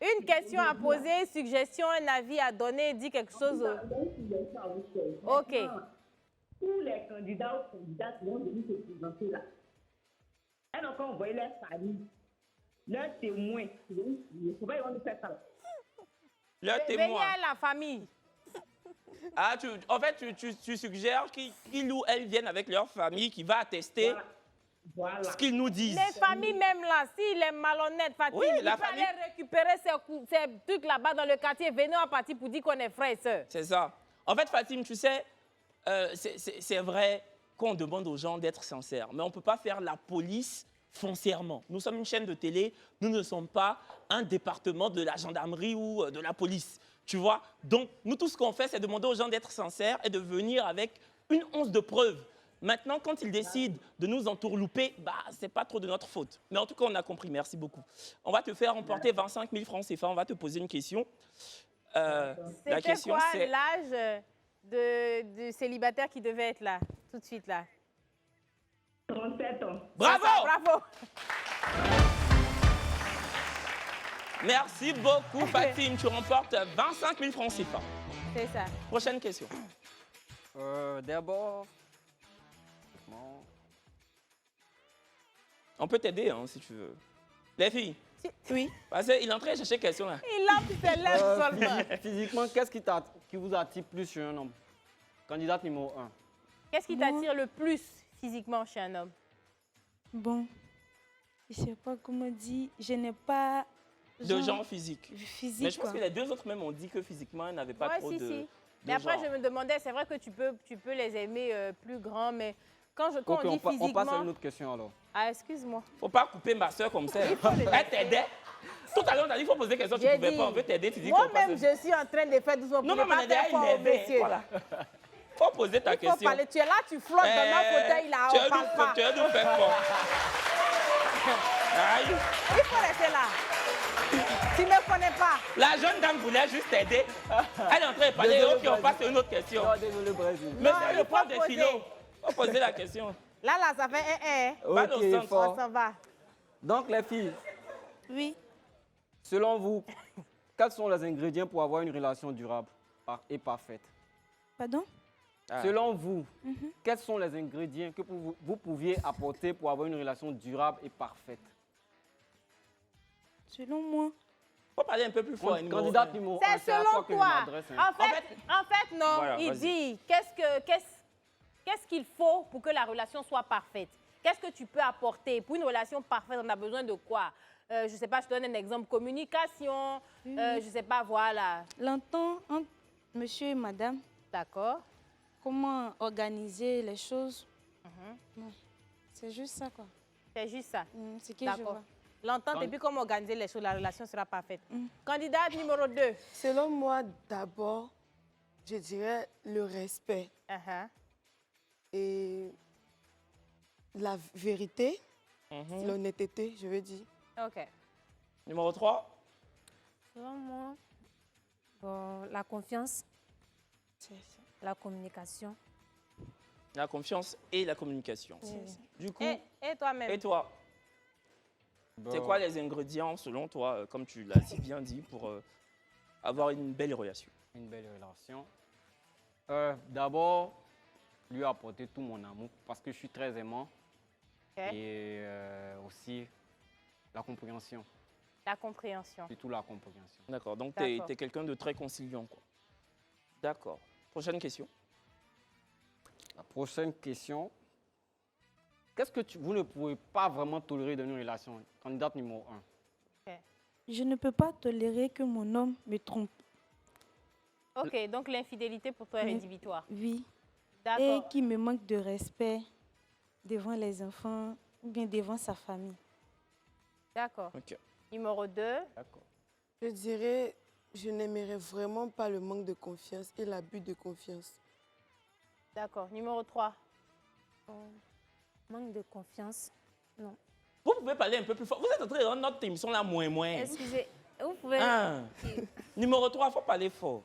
S2: Une question à poser, suggestion, un avis à donner, dire quelque chose. Ok.
S8: Tous les candidats ou candidates qui vont venir se présenter là, elles n'ont qu'à envoyer leur famille, leurs témoins. Il ne faut pas nous faire ça.
S1: Le
S2: Venez
S1: témoin.
S2: à la famille.
S1: Ah, en fait, tu suggères qu'ils ou elles viennent avec leur famille qui va attester
S8: Voilà.
S1: ce qu'ils nous disent.
S2: Les familles même là, s'il est malhonnête, Fatim,
S1: Oui,
S2: il
S1: la
S2: peut
S1: famille-
S2: aller récupérer ces trucs là-bas dans le quartier. Venez en partie pour dire qu'on est frères et sœurs.
S1: C'est ça. En fait, Fatim, tu sais, c'est vrai qu'on demande aux gens d'être sincères, mais on ne peut pas faire la police foncièrement. Nous sommes une chaîne de télé, nous ne sommes pas un département de la gendarmerie ou de la police, tu vois. Donc, nous, tout ce qu'on fait, c'est demander aux gens d'être sincères et de venir avec une once de preuve. Maintenant, quand ils décident de nous entourlouper, bah, ce n'est pas trop de notre faute. Mais en tout cas, on a compris. Merci beaucoup. On va te faire remporter 25 000 francs CFA. On va te poser une question. La
S2: C'était
S1: question,
S2: quoi
S1: c'est...
S2: l'âge du célibataire qui devait être là, tout de suite là?
S8: 37 ans.
S1: Bravo!
S2: C'est ça, bravo!
S1: Merci beaucoup, Fatim. Tu remportes 25 000 francs CFA.
S2: C'est ça.
S1: Prochaine question.
S4: D'abord, bon,
S1: On peut t'aider hein, si tu veux. Les filles,
S5: Oui.
S1: parce qu'il est en train de chercher question là.
S2: Il a puis ses lèvres seulement.
S4: physiquement, qu'est-ce qui vous attire plus sur un homme? Candidate numéro 1.
S2: Qu'est-ce qui t'attire le plus physiquement chez un homme?
S5: Bon, je ne sais pas comment dire. Je n'ai pas...
S1: De genre physique.
S5: physique,
S1: Mais je pense
S5: quoi.
S1: que les deux autres même ont dit que physiquement, ils n'avaient pas
S2: Ouais,
S1: trop
S2: si,
S1: de.
S2: si.
S1: de
S2: Mais après,
S1: genre.
S2: je me demandais, c'est vrai que tu peux les aimer plus grands, mais quand
S4: Ok,
S2: on dit
S4: on passe à
S2: physiquement...
S4: une autre question alors.
S2: Ah, excuse-moi.
S1: Faut pas couper ma soeur comme ça. Elle t'aidait. Tout à l'heure, on t'a dit qu'il faut poser des questions, tu ne
S2: J'ai
S1: pouvais
S2: dit,
S1: pas. On veut t'aider, tu dis qu'on
S2: moi-même,
S1: passe.
S2: je suis en train de faire doucement pour
S1: Non,
S2: ne
S1: non, mais on
S2: pas
S1: est déjà
S2: faire fort au
S1: énervé.
S2: monsieur.
S1: Voilà. Faut poser ta
S2: Il faut
S1: question.
S2: parler. Tu es là, tu flottes dans un fauteuil, là,
S1: tu
S2: on
S1: as
S2: parle pas.
S1: Tu as nous faire fort. Aïe.
S2: Il faut rester là. Tu ne me connais pas.
S1: La jeune dame voulait juste t'aider. Elle est en train de parler.
S4: Désolé,
S1: Ok, on
S4: vas-y.
S1: passe à une autre question.
S4: Non, désolé, Brésil.
S1: Mais
S2: Non,
S1: c'est
S2: il
S1: le
S2: faut
S1: prof de
S2: poser.
S1: philo. Faut poser la question.
S2: Là, ça fait
S1: Pas au centre.
S4: Ok, fort.
S2: On s'en va.
S4: Donc, les filles,
S5: Oui.
S4: selon vous, quels sont les ingrédients pour avoir une relation durable et parfaite?
S5: Pardon?
S1: Ah.
S4: Selon vous, quels sont les ingrédients que vous pouviez apporter pour avoir une relation durable et parfaite?
S5: Selon moi,
S1: Faut parler un peu plus fort. numéro
S4: Candidate
S1: un.
S4: numéro 1,
S2: C'est
S4: c'est à
S2: selon
S4: toi que je
S2: toi.
S4: m'adresse. hein.
S2: En fait, non.
S1: Voilà,
S2: il
S1: vas-y.
S2: dit, qu'est-ce qu'il faut pour que la relation soit parfaite? Qu'est-ce que tu peux apporter? Pour une relation parfaite, on a besoin de quoi? Je ne sais pas, je te donne un exemple. Communication, je ne sais pas, voilà.
S5: l'entente entre monsieur et madame,
S2: D'accord.
S5: comment organiser les choses. Non, c'est juste ça, quoi.
S2: C'est juste ça.
S5: Ce que je
S2: D'accord.
S5: vois.
S2: L'entente et puis comment organiser les choses, la relation sera parfaite. Candidate numéro 2.
S6: Selon moi, d'abord, je dirais le respect et la vérité, l'honnêteté, je veux dire.
S2: OK.
S1: Numéro 3.
S7: Selon moi, bon, la confiance,
S5: C'est ça.
S7: la communication.
S1: La confiance et la communication. Du coup,
S2: Et toi-même?
S1: et toi, c'est
S4: Bon.
S1: quoi les ingrédients selon toi, comme tu l'as si bien dit, pour avoir une belle relation?
S4: Une belle relation. D'abord, lui apporter tout mon amour parce que je suis très aimant.
S2: Ok.
S4: Et aussi la compréhension,
S2: La compréhension.
S4: surtout la compréhension.
S1: D'accord, donc tu
S2: D'accord.
S1: es quelqu'un de très conciliant, quoi. D'accord. Prochaine question.
S4: La prochaine question. Qu'est-ce que vous ne pouvez pas vraiment tolérer dans une relation? Candidate numéro 1.
S5: Je ne peux pas tolérer que mon homme me trompe.
S2: Ok, donc l'infidélité pour toi est
S5: Oui.
S2: rédhibitoire.
S5: Oui. Et
S2: D'accord.
S5: qui me manque de respect devant les enfants ou bien devant sa famille.
S2: D'accord.
S1: Ok.
S2: Numéro 2.
S4: D'accord.
S6: Je dirais, je n'aimerais vraiment pas le manque de confiance et l'abus de confiance.
S2: D'accord. Numéro 3.
S7: Manque de confiance. Non.
S1: Vous pouvez parler un peu plus fort. Vous êtes en train de rendre notre émission là moins.
S7: Excusez, vous pouvez...
S1: Ah. Numéro 3, il faut parler fort.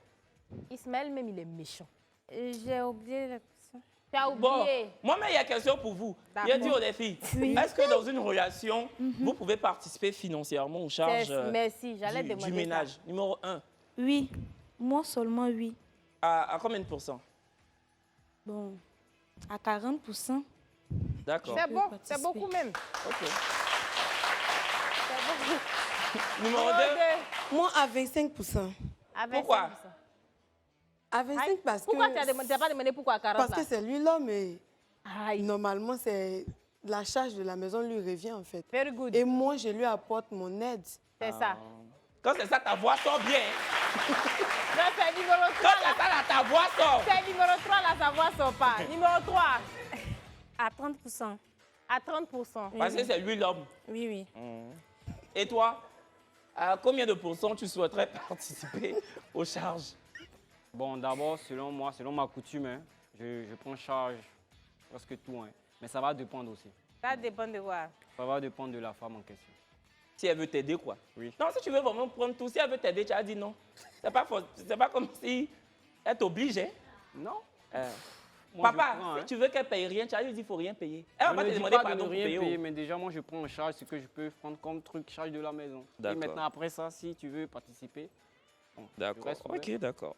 S2: Ismaël, même, il est méchant.
S7: J'ai oublié la question.
S2: Tu as
S1: Bon,
S2: oublié.
S1: moi-même, il y a une question pour vous. Il a dit aux filles, est-ce que dans une relation, vous pouvez participer financièrement aux charges
S2: Merci, j'allais
S1: du
S2: demander
S1: ménage? Numéro 1,
S5: Oui, moi seulement oui.
S1: à combien de pourcents?
S5: Bon, à 40%.
S2: ça.
S1: D'accord.
S2: C'est bon,
S5: participer.
S2: c'est beaucoup même.
S1: Ok.
S2: C'est beaucoup.
S1: Numéro 2,
S6: Moi, à 25%.
S2: À 25%.
S1: Pourquoi?
S6: À 25% parce
S2: Pourquoi
S6: que...
S2: tu n'as pas demandé pourquoi à 40
S6: Parce
S2: là?
S6: que c'est lui l'homme et
S2: Aïe.
S6: normalement, c'est la charge de la maison lui revient en fait.
S2: Very good.
S6: Et moi, je lui apporte mon aide.
S2: C'est ça.
S1: quand c'est ça, ta voix sort bien.
S2: Non, c'est numéro 3
S1: Quand c'est ça, là, ta voix sort.
S2: C'est numéro 3 là, sa voix sort pas. Numéro 3.
S7: À 30%.
S2: À 30%.
S1: Parce que c'est lui l'homme.
S7: Oui, oui.
S1: Et toi, à combien de pourcents tu souhaiterais participer aux charges?
S4: Bon, d'abord, selon moi, selon ma coutume, hein, je prends charge presque tout. Hein. Mais ça va dépendre aussi.
S2: Ça dépend de quoi.
S4: Ça va dépendre de la femme en question.
S1: Si elle veut t'aider, quoi.
S4: Oui.
S1: Non, si tu veux vraiment prendre tout, si elle veut t'aider, tu as dit non. C'est pas comme si elle t'oblige, hein.
S4: Non. Moi,
S1: Papa,
S4: je prends,
S1: si
S4: hein.
S1: tu veux qu'elle paye rien, tu as dit qu'il ne faut rien payer. Elle va
S4: Je
S1: pas
S4: ne
S1: te
S4: dis
S1: demander
S4: pas de
S1: pardon
S4: ne
S1: pour
S4: rien
S1: payer.
S4: payer, mais déjà, moi, je prends en charge ce que je peux prendre comme truc, charge de la maison. Et
S1: D'accord.
S4: maintenant, après ça, si tu veux participer, bon, je
S1: D'accord.
S4: reste ouvert.
S1: Ok, d'accord.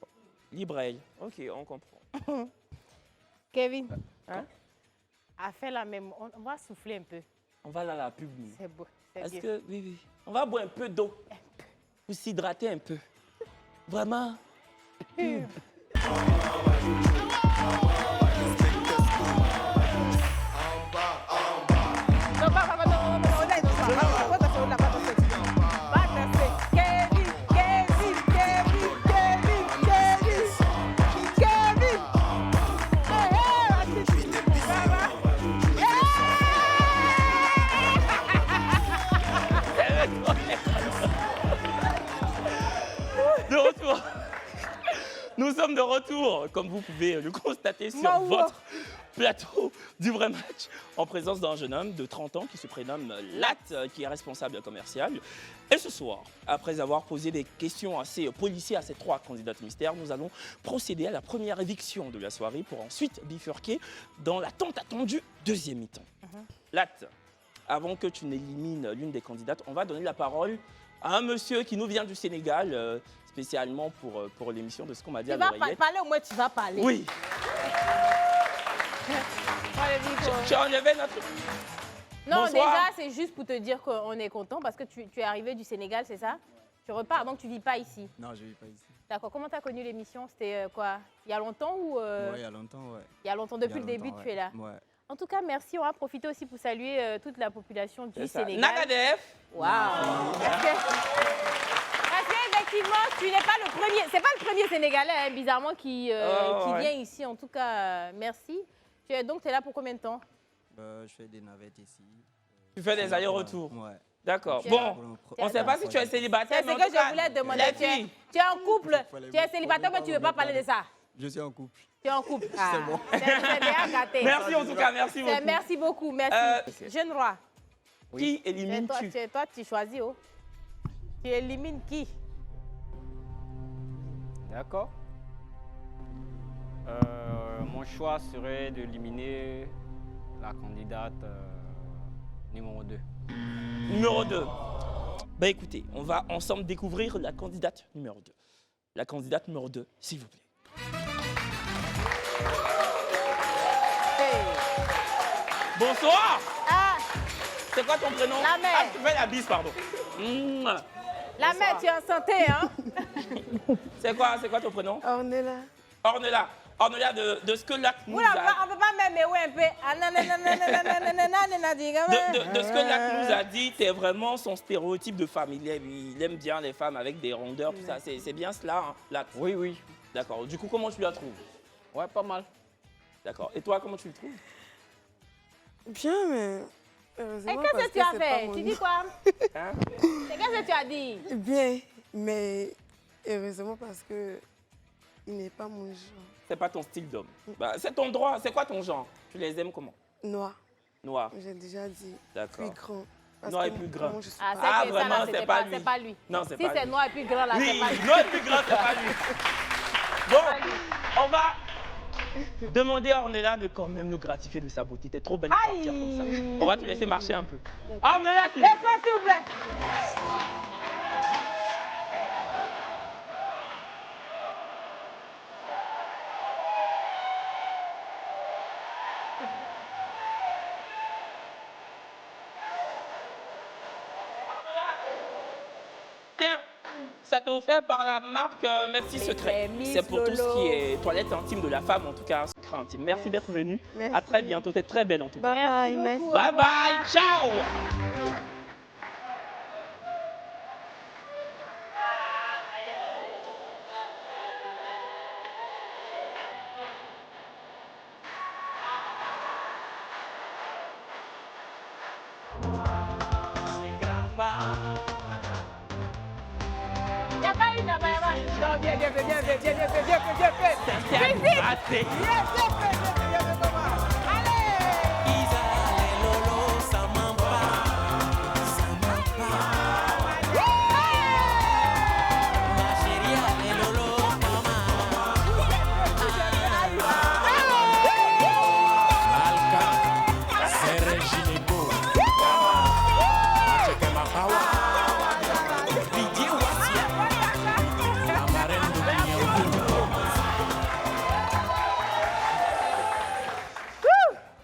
S1: Libre à elle. Ok, on comprend.
S2: Kevin,
S1: Hein?
S2: a fait la même. On va souffler un peu.
S1: On va là à la pub. nous.
S2: C'est beau. C'est
S1: Est-ce
S2: bien.
S1: que, oui. On va boire un peu d'eau pour s'hydrater un peu. Vraiment.
S2: Non, pas, non, on a une autre. Pas danser, là, pas danser. Pas danser. Kevin.
S1: De retour. Nous sommes de retour, comme vous pouvez le constater sur
S2: Waouh.
S1: votre plateau du vrai match, en présence d'un jeune homme de 30 ans qui se prénomme Lat, qui est responsable commercial. Et ce soir, après avoir posé des questions assez policières à ces trois candidates mystères, nous allons procéder à la première éviction de la soirée pour ensuite bifurquer dans la tant attendue deuxième mi-temps. Lat, avant que tu n'élimines l'une des candidates, on va donner la parole à un monsieur qui nous vient du Sénégal, spécialement pour l'émission de ce qu'on m'a dit
S2: Tu
S1: à
S2: vas
S1: l'oreillette.
S2: parler, au moins tu vas parler.
S1: Oui,
S2: Prends le micro.
S1: tu as enlevé notre...
S2: Non,
S1: Bonsoir.
S2: déjà, c'est juste pour te dire qu'on est content parce que tu es arrivé du Sénégal, c'est ça? Tu repars, donc tu vis pas ici.
S9: Non, je ne vis pas ici.
S2: D'accord. Comment tu as connu l'émission? C'était quoi? Il y a longtemps ou
S9: Ouais, il y a longtemps, ouais.
S2: Il y a longtemps,
S9: Il y a
S2: depuis le début,
S9: longtemps,
S2: tu es là.
S9: Ouais.
S2: En tout cas, merci. On va profiter aussi pour saluer toute la population du
S1: C'est ça.
S2: Sénégal.
S1: Nagadef.
S2: Waouh! Parce qu'effectivement, tu n'es pas le premier. C'est pas le premier Sénégalais, hein, bizarrement, qui
S1: ouais.
S2: vient ici. En tout cas, merci. Tu es là pour combien de temps?
S9: Je fais des navettes ici.
S1: Tu fais des allers-rets-retours.
S9: Ouais.
S1: D'accord.
S2: Tu
S1: Bon,
S2: es-
S1: on ne sait pas si tu es célibataire,
S2: C'est ce
S1: mais en
S2: que
S1: tout cas,
S2: je voulais te demander.
S1: les filles,
S2: Tu es en couple,
S9: Fallait
S2: tu es
S9: pas-
S2: célibataire, mais tu ne veux pas parler de ça.
S9: Je suis en couple.
S2: Tu es en couple. Ah,
S9: bon.
S2: C'est bien gâté.
S1: Merci en tout cas, merci beaucoup.
S2: Merci beaucoup, merci. Jeune roi,
S1: Qui
S2: c'est
S1: élimines-tu?
S2: toi, tu choisis. Oh. Tu élimines qui?
S4: D'accord. Mon choix serait d'éliminer la candidate numéro 2.
S1: Numéro 2. Bah écoutez, on va ensemble découvrir la candidate numéro 2. La candidate numéro 2, s'il vous plaît. Bonsoir.
S2: Ah,
S1: C'est quoi ton prénom?
S2: La mère.
S1: Ah, tu fais la bise, pardon.
S2: la mère, tu es en santé, hein?
S1: C'est quoi ton prénom?
S6: Ornella,
S1: Ornella. Ornella, de ce que Lac nous
S2: Oula,
S1: a...
S2: on peut pas même un peu.
S1: De ce que Lac nous a dit, t'es vraiment son stéréotype de femme. Il aime bien les femmes avec des rondeurs, tout ça. C'est bien cela, hein, Lac?
S4: Oui, oui.
S1: D'accord. Du coup, comment tu la trouves?
S4: Ouais, pas mal.
S1: D'accord. Et toi, comment tu le trouves?
S6: Bien, mais
S2: Et
S6: heureusement
S2: qu'est-ce
S6: parce
S2: que tu as
S6: c'est pas
S2: fait?
S6: mon
S2: Tu
S6: nom.
S2: dis quoi?
S1: Hein?
S2: Qu'est-ce que tu as dit?
S6: Bien, mais heureusement parce que il n'est pas mon genre.
S1: C'est pas ton style d'homme. Bah, c'est ton droit. C'est quoi ton genre? Tu les aimes comment?
S6: Noir,
S1: Noir.
S6: j'ai déjà dit.
S1: D'accord.
S6: Puis grand. Parce
S1: Noir
S6: que
S1: et plus grand.
S6: moi, je suis
S2: Ah,
S6: pas-
S2: c'est
S1: Ah,
S2: que ça, là,
S1: vraiment,
S2: c'était
S1: c'est pas lui.
S2: c'est pas lui.
S1: Non, c'est
S2: Si
S1: pas
S2: c'est
S1: lui.
S2: noir et plus grand, là,
S1: Oui,
S2: c'est pas lui.
S1: noir et plus grand, c'est pas lui. Bon, on va demander à Ornella de quand même nous gratifier de sa beauté. T'es trop belle pour partir comme ça. On va te laisser marcher un peu. Ornella, tu...
S2: Laisse-moi, s'il vous plaît.
S1: Tiens, ça t'est offert par la marque Mes Petits Secrets.
S2: Miss
S1: C'est pour tout ce
S2: Lolo.
S1: qui est toilette intime de la femme, en tout cas, secret intime. Merci d'être venu.
S6: Merci.
S1: À très bientôt. T'es très belle en tout cas.
S6: Bye, merci.
S1: Bye bye, ciao.
S2: Il n'y a pas eu, il n'y a pas eu. Non, bien fait.
S1: Raté.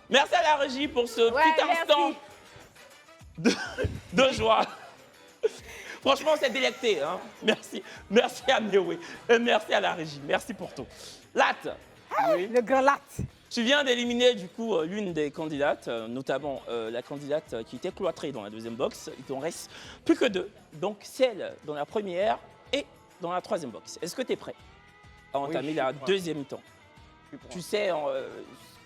S1: Merci à la régie pour ce petit instant de joie. Franchement, on s'est délecté. Hein. Merci. Merci à Néoué. Et merci à la régie. Merci pour tout. Latte. Oui.
S2: Le grand latte.
S1: Tu viens d'éliminer du coup l'une des candidates, notamment la candidate qui était cloîtrée dans la deuxième box. Il t'en reste plus que deux. Donc celle dans la première et dans la troisième box. Est-ce que tu es prêt à entamer la deuxième mi-temps? Tu sais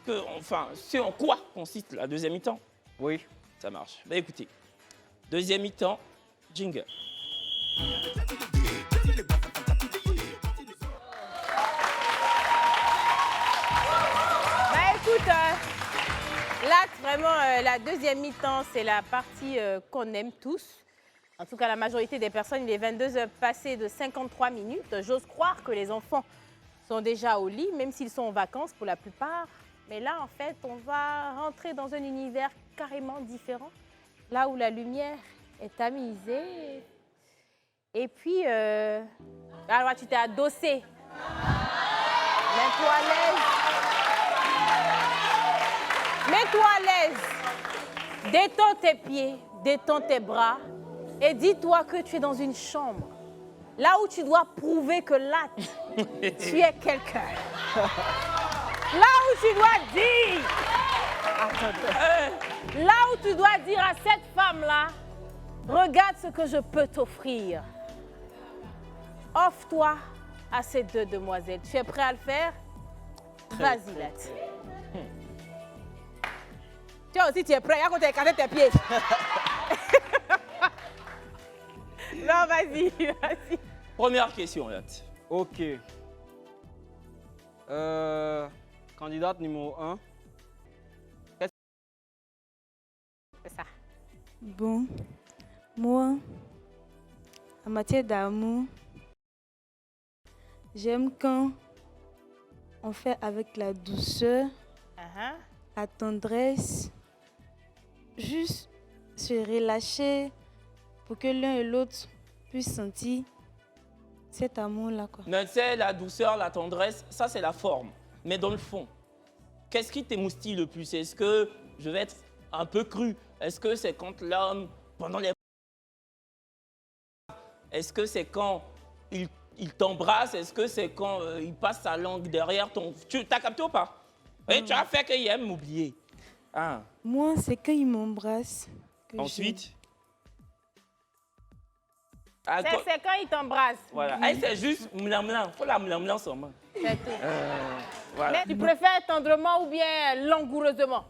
S1: ce en quoi consiste la deuxième mi-temps?
S4: Oui.
S1: Ça marche. Bah écoutez, deuxième mi-temps, jingle.
S2: Bah écoute, là, vraiment, la deuxième mi-temps, c'est la partie qu'on aime tous. En tout cas, la majorité des personnes, il est 22h passé de 53 minutes. J'ose croire que les enfants sont déjà au lit, même s'ils sont en vacances pour la plupart. Mais là, en fait, on va rentrer dans un univers carrément différent, là où la lumière est tamisée. Et puis, alors tu t'es adossé. Mets-toi à l'aise. Mets-toi à l'aise. Détends tes pieds, détends tes bras et dis-toi que tu es dans une chambre. Là où tu dois prouver que là, tu es quelqu'un. Là où tu dois dire. Là où tu dois dire à cette femme-là, regarde ce que je peux t'offrir. Offre-toi à ces deux demoiselles. Tu es prêt à le faire? Vas-y, là. Toi aussi, tu es prêt. Regarde quand tu as écarté tes pieds. Non, vas-y, vas-y.
S1: Première question, Lat.
S4: Ok. Candidate numéro 1.
S2: C'est ça.
S5: Bon, moi, en matière d'amour, j'aime quand on fait avec la douceur, la tendresse, juste se relâcher pour que l'un et l'autre puissent sentir cet amour-là, quoi.
S1: Mais tu sais, la douceur, la tendresse, ça c'est la forme. Mais dans le fond, qu'est-ce qui t'émoustille le plus? Est-ce que je vais être un peu cru? Est-ce que c'est quand l'homme, pendant les... Est-ce que c'est quand il il t'embrasse, est-ce que c'est quand il passe sa langue derrière ton... Tu t'as capté ou pas? Et tu as fait qu'il aime m'oublier. Ah.
S5: Moi, c'est quand il m'embrasse.
S1: Ensuite?
S2: C'est quand il t'embrasse.
S1: Voilà. Ah, c'est juste mlam. Faut la mlam seulement.
S2: C'est tout.
S1: Voilà.
S2: Mais tu préfères tendrement ou bien langoureusement?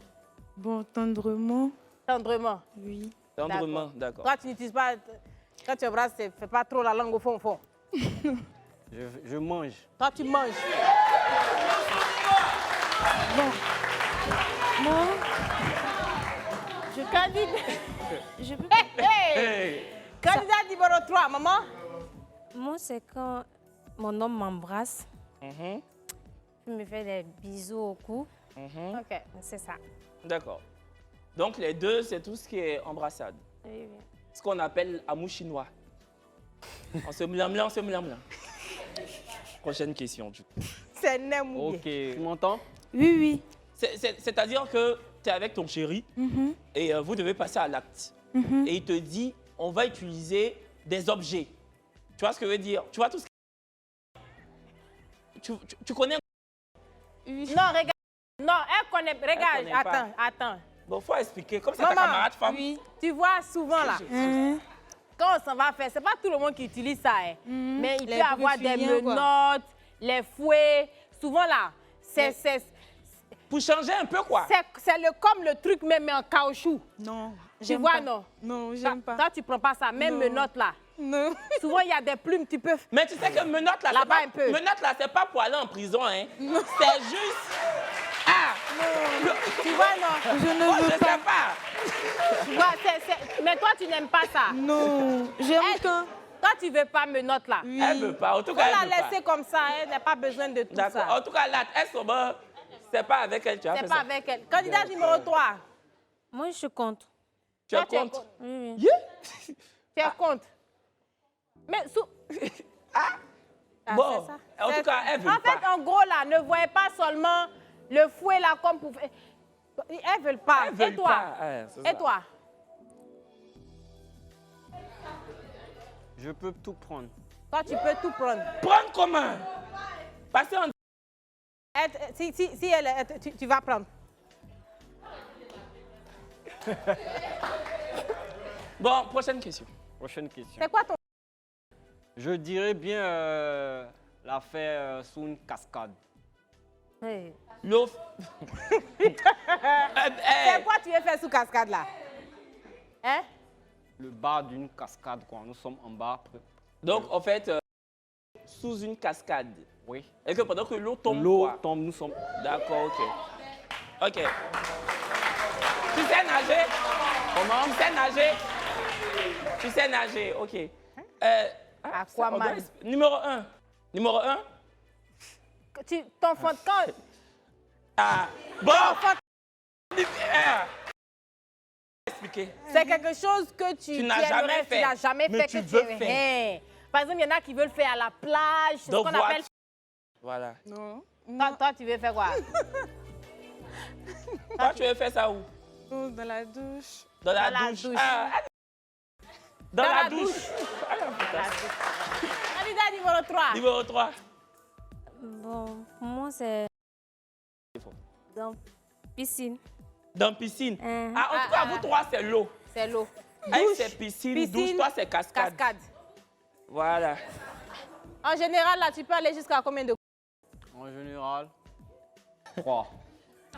S5: Bon, tendrement.
S2: Tendrement.
S5: Oui.
S1: Tendrement, d'accord.
S2: Toi, tu n'utilises pas... Quand tu embrasses, fais pas trop la langue au fond.
S4: Je mange.
S2: Toi, tu manges.
S5: Bon. Moi,
S2: Je candide.
S5: je peux...
S1: Hey.
S2: Candidat numéro 3, maman.
S7: Moi, c'est quand mon homme m'embrasse,
S1: Mhm,
S7: il me fait des bisous au cou.
S1: mhm.
S2: OK.
S7: C'est ça.
S1: D'accord. Donc les deux, c'est tout ce qui est embrassade.
S7: Oui, oui.
S1: Ce qu'on appelle amour chinois. On se mlam. Prochaine question, du coup.
S2: C'est Nemouye.
S4: Ok. Tu m'entends?
S5: Oui, oui.
S1: C'est-à-dire que tu es avec ton chéri
S5: Mhm,
S1: et vous devez passer à l'acte.
S5: mhm.
S1: Et il te dit, on va utiliser des objets. Tu vois ce que je veux dire? Tu vois tout ce que... Tu connais?
S2: Non, regarde. Non, elle connaît. Regarde,
S1: Elle connaît pas.
S2: attends.
S1: Bon, faut expliquer. Comme c'est ta
S2: Maman,
S1: camarade femme.
S2: oui. Tu vois souvent là,
S5: Hein?
S2: quand on s'en va faire, c'est pas tout le monde qui utilise ça. Hein. Mais il
S5: Les
S2: peut y avoir des
S5: bruffiens, quoi.
S2: menottes, les fouets. Souvent là, c'est
S1: Pour changer un peu, quoi.
S2: comme le truc même en caoutchouc.
S5: Non.
S2: Tu
S5: j'aime
S2: vois,
S5: pas.
S2: non?
S5: Non, j'aime pas.
S2: Quand tu prends pas ça, même
S5: Non.
S2: menottes là.
S5: Non.
S2: Souvent, il y a des plumes, tu peux...
S1: Mais tu sais que menottes, là,
S2: Là-bas un peu.
S1: menottes, là, c'est pas pour aller en prison, hein. C'est juste... Ah!
S2: Tu vois, non?
S5: Je ne
S1: Oh, je
S5: veux
S1: sais
S5: pas.
S1: pas.
S2: Tu vois, mais toi, tu n'aimes pas ça.
S5: Non. J'aime
S2: Elle-
S5: quand...
S2: Toi, tu veux pas menottes là.
S5: Oui.
S1: Elle veut pas. En tout
S2: Faut
S1: cas, elle
S2: la
S1: veut pas.
S2: laisser comme ça, elle n'a pas besoin de tout
S1: D'accord.
S2: ça.
S1: En tout cas, là, elle s'en c'est pas avec elle, tu as
S2: C'est
S1: fait
S2: pas
S1: ça.
S2: avec elle. Candidat numéro 3.
S7: Moi, je compte.
S1: Tu as
S2: Toi, tu es
S1: compte?
S2: contre.
S7: Oui, oui.
S1: Yeah.
S2: Tu es contre. Mais Ah,
S1: Bon,
S2: c'est ça.
S1: en tout
S2: C'est-
S1: cas, elle veut
S2: En fait,
S1: pas.
S2: en gros, là, ne voyez pas seulement le fouet là comme pour... Elles veulent pas.
S1: Elle veut
S2: Et toi?
S1: pas. Ouais, c'est
S2: Et
S1: ça.
S2: toi?
S4: Je peux tout prendre.
S2: Toi, tu peux tout prendre.
S1: Prendre comment? Passer en...
S2: Si elle... Tu vas prendre.
S1: Bon, prochaine question.
S4: Prochaine question.
S2: C'est quoi ton...
S4: Je dirais bien la faire sous une cascade.
S7: Oui.
S1: L'eau...
S2: C'est quoi tu veux faire sous cascade là? Hein?
S4: Le bas d'une cascade, quoi. Nous sommes en bas.
S1: Donc, en fait, sous une cascade.
S4: Oui.
S1: Et que pendant que l'eau tombe,
S4: L'eau
S1: quoi.
S4: tombe, nous sommes...
S1: D'accord, ok. Ok. Tu sais nager? Comment? Tu sais nager? Tu sais nager, ok.
S2: Aquaman.
S1: Numéro 1. Numéro 1?
S2: Ton fond de camp...
S1: Ah, bon!
S2: Ton-
S1: Expliquer.
S2: C'est quelque chose que tu
S1: n'as jamais
S2: aimerais,
S1: fait.
S2: Tu n'as jamais
S1: Mais
S2: fait
S1: tu
S2: que
S1: veux
S2: tu
S1: faire.
S2: aimerais. Par exemple, il y en a qui veulent faire à la plage, c'est ce
S1: Donc,
S2: qu'on
S1: voilà.
S2: appelle...
S1: Voilà.
S5: Non.
S2: Toi, tu veux faire quoi?
S1: Toi, tu veux faire ça où?
S5: Non, dans la douche.
S1: Dans la
S2: Dans la
S1: douche.
S2: douche.
S1: Dans la
S2: la
S1: douche.
S2: douche. Candidat numéro 3.
S1: Numéro 3.
S7: Bon, pour moi, c'est dans piscine.
S1: Dans piscine.
S7: Mhm.
S1: Ah, en tout cas, vous trois, c'est l'eau.
S2: C'est l'eau.
S1: Elle,
S2: Douche,
S1: c'est piscine,
S2: piscine,
S1: douche, toi, c'est cascade.
S2: Cascade.
S1: Voilà.
S2: En général, là, tu peux aller jusqu'à combien de...
S4: En général, 3.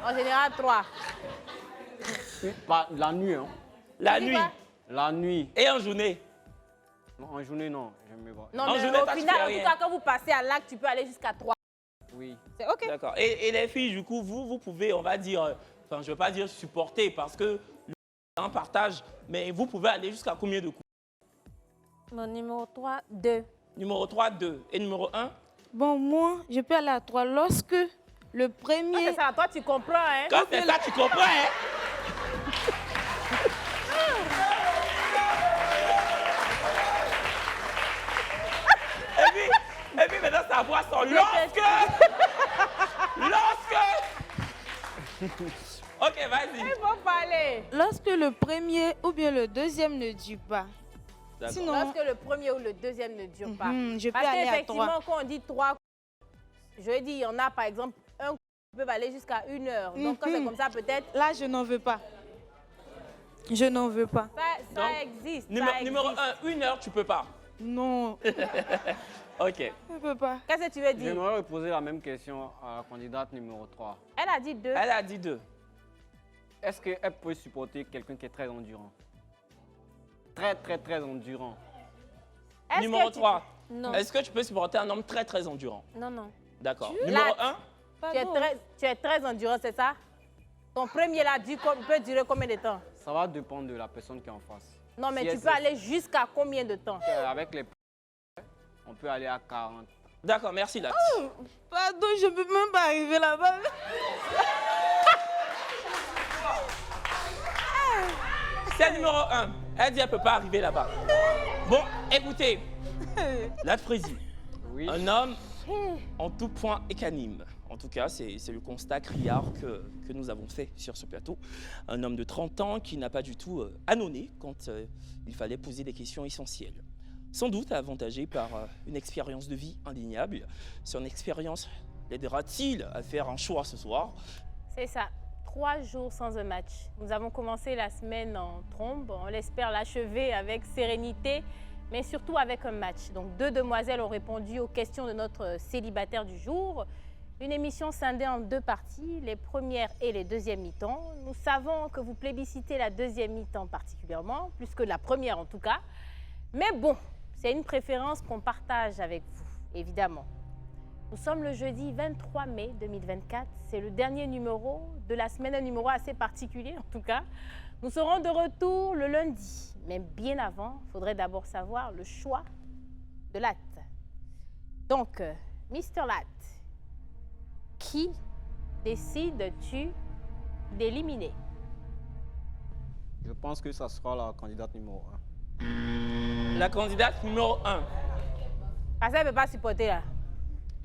S2: En général, 3.
S4: Pas la nuit, hein.
S1: La
S2: Tu dis
S1: nuit.
S2: quoi?
S4: La nuit.
S1: Et en journée.
S4: Non, en journée, non. J'aime pas.
S2: Non,
S1: En
S2: mais
S1: journée,
S2: au
S1: toi, tu
S2: final,
S1: fais
S2: en
S1: rien.
S2: tout cas, quand vous passez à l'acte, tu peux aller jusqu'à 3.
S4: Oui.
S2: C'est OK.
S1: D'accord. Et les filles, du coup, vous pouvez, on va dire, enfin, je ne veux pas dire supporter parce que c'est un partage, mais vous pouvez aller jusqu'à combien de coups?
S7: Mon numéro 3, 2.
S1: Numéro 3, 2. Et numéro 1?
S5: Bon, moi, je peux aller à 3 lorsque le premier...
S2: C'est ça, toi, tu comprends, hein?
S1: Quand c'est ça, tu comprends, hein? Et puis maintenant, sa voix sort. Ok, vas-y.
S2: Il faut parler.
S5: Lorsque le premier ou bien le deuxième ne dit pas.
S1: D'accord.
S5: Sinon,
S2: Lorsque le premier ou le deuxième ne dure pas.
S5: je peux
S2: Parce
S5: aller à
S2: qu'effectivement,
S5: 3.
S2: quand on dit 3, je dis, il y en a par exemple un qui peut aller jusqu'à 1 heure. Donc quand c'est comme ça, peut-être,
S5: Là, je n'en veux pas. Je n'en veux pas.
S2: ça
S1: Donc,
S2: existe.
S1: Numéro 1, 1 heure, tu peux pas.
S5: Non,
S1: Ok.
S5: je ne peux pas.
S2: Qu'est-ce que tu veux dire?
S4: J'aimerais poser la même question à la candidate numéro 3.
S2: Elle a dit 2.
S1: Elle a dit 2.
S4: Est-ce qu'elle peut supporter quelqu'un qui est très endurant? Très endurant.
S1: Numéro 3.
S7: Non.
S1: Est-ce que tu peux supporter un homme très endurant?
S7: Non, non.
S1: D'accord. Numéro
S2: Là,
S1: 1,
S2: tu es très endurant, c'est ça? Ton premier là peut durer combien de temps?
S4: Ça va dépendre de la personne qui est en face.
S2: Non, mais
S4: Si
S2: tu
S4: elle
S2: peux
S4: se-
S2: aller jusqu'à combien de temps?
S4: Avec les on peut aller à 40.
S1: d'accord, merci Lat.
S5: Pardon, je ne peux même pas arriver là-bas.
S1: C'est le numéro 1. Elle dit qu'elle ne peut pas arriver là-bas. Bon, écoutez, Lat Frézy,
S4: Oui.
S1: un homme en tout point écanime. En tout cas, c'est le constat criard que nous avons fait sur ce plateau. Un homme de 30 ans qui n'a pas du tout annonné quand il fallait poser des questions essentielles. Sans doute avantagé par une expérience de vie indéniable. Son expérience l'aidera-t-il à faire un choix ce soir?
S2: C'est ça. 3 jours sans un match. Nous avons commencé la semaine en trombe. On l'espère l'achever avec sérénité, mais surtout avec un match. Donc 2 demoiselles ont répondu aux questions de notre célibataire du jour. Une émission scindée en 2 parties, les premières et les deuxièmes mi-temps. Nous savons que vous plébiscitez la deuxième mi-temps particulièrement, plus que la première en tout cas. Mais bon, c'est une préférence qu'on partage avec vous, évidemment. Nous sommes le jeudi 23 mai 2024. C'est le dernier numéro de la semaine, un numéro assez particulier en tout cas. Nous serons de retour le lundi. Mais bien avant, il faudrait d'abord savoir le choix de Lat. Donc, Mr. Lat, qui décides-tu d'éliminer?
S4: Je pense que ça sera la candidate numéro 1.
S1: La candidate numéro 1.
S2: Parce qu'elle ne peut pas supporter là.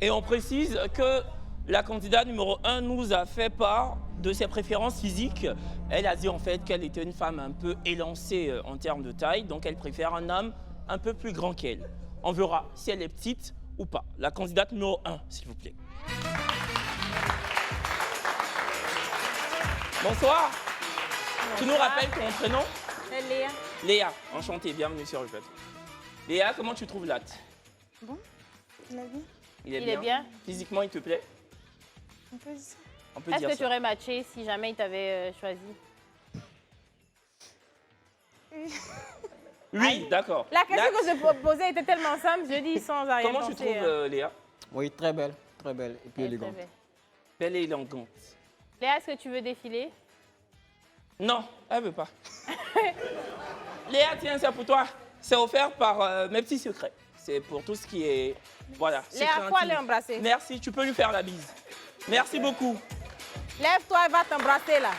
S1: Et on précise que la candidate numéro 1 nous a fait part de ses préférences physiques. Elle a dit en fait qu'elle était une femme un peu élancée en termes de taille, donc elle préfère un homme un peu plus grand qu'elle. On verra si elle est petite ou pas. La candidate numéro 1, s'il vous plaît. Bonsoir. Tu nous rappelles ton prénom?
S2: C'est Léa.
S1: Léa, enchantée, bienvenue sur le plateau. Léa, comment tu trouves Lat?
S5: Bon, il a bien.
S1: Il est
S2: Il est bien.
S1: Physiquement, il te plaît?
S5: On peut dire ça.
S1: On peut
S2: Est-ce
S1: dire
S2: que
S1: ça.
S2: tu aurais matché si jamais il t'avait choisi?
S1: Oui, d'accord.
S2: La question
S1: Lat,
S2: que je posais était tellement simple, je dis sans arrière
S1: comment tu trouves Léa?
S4: Oui, très belle et puis élégante.
S1: Belle et élégante.
S2: Léa, est-ce que tu veux défiler?
S1: Non, elle veut pas. Léa, tiens, c'est pour toi. C'est offert par mes petits secrets. C'est pour tout ce qui est... Voilà.
S2: Léa,
S1: secret
S2: faut
S1: intime.
S2: aller embrasser.
S1: Merci, tu peux lui faire la bise. Merci beaucoup.
S2: Lève-toi, elle va t'embrasser là.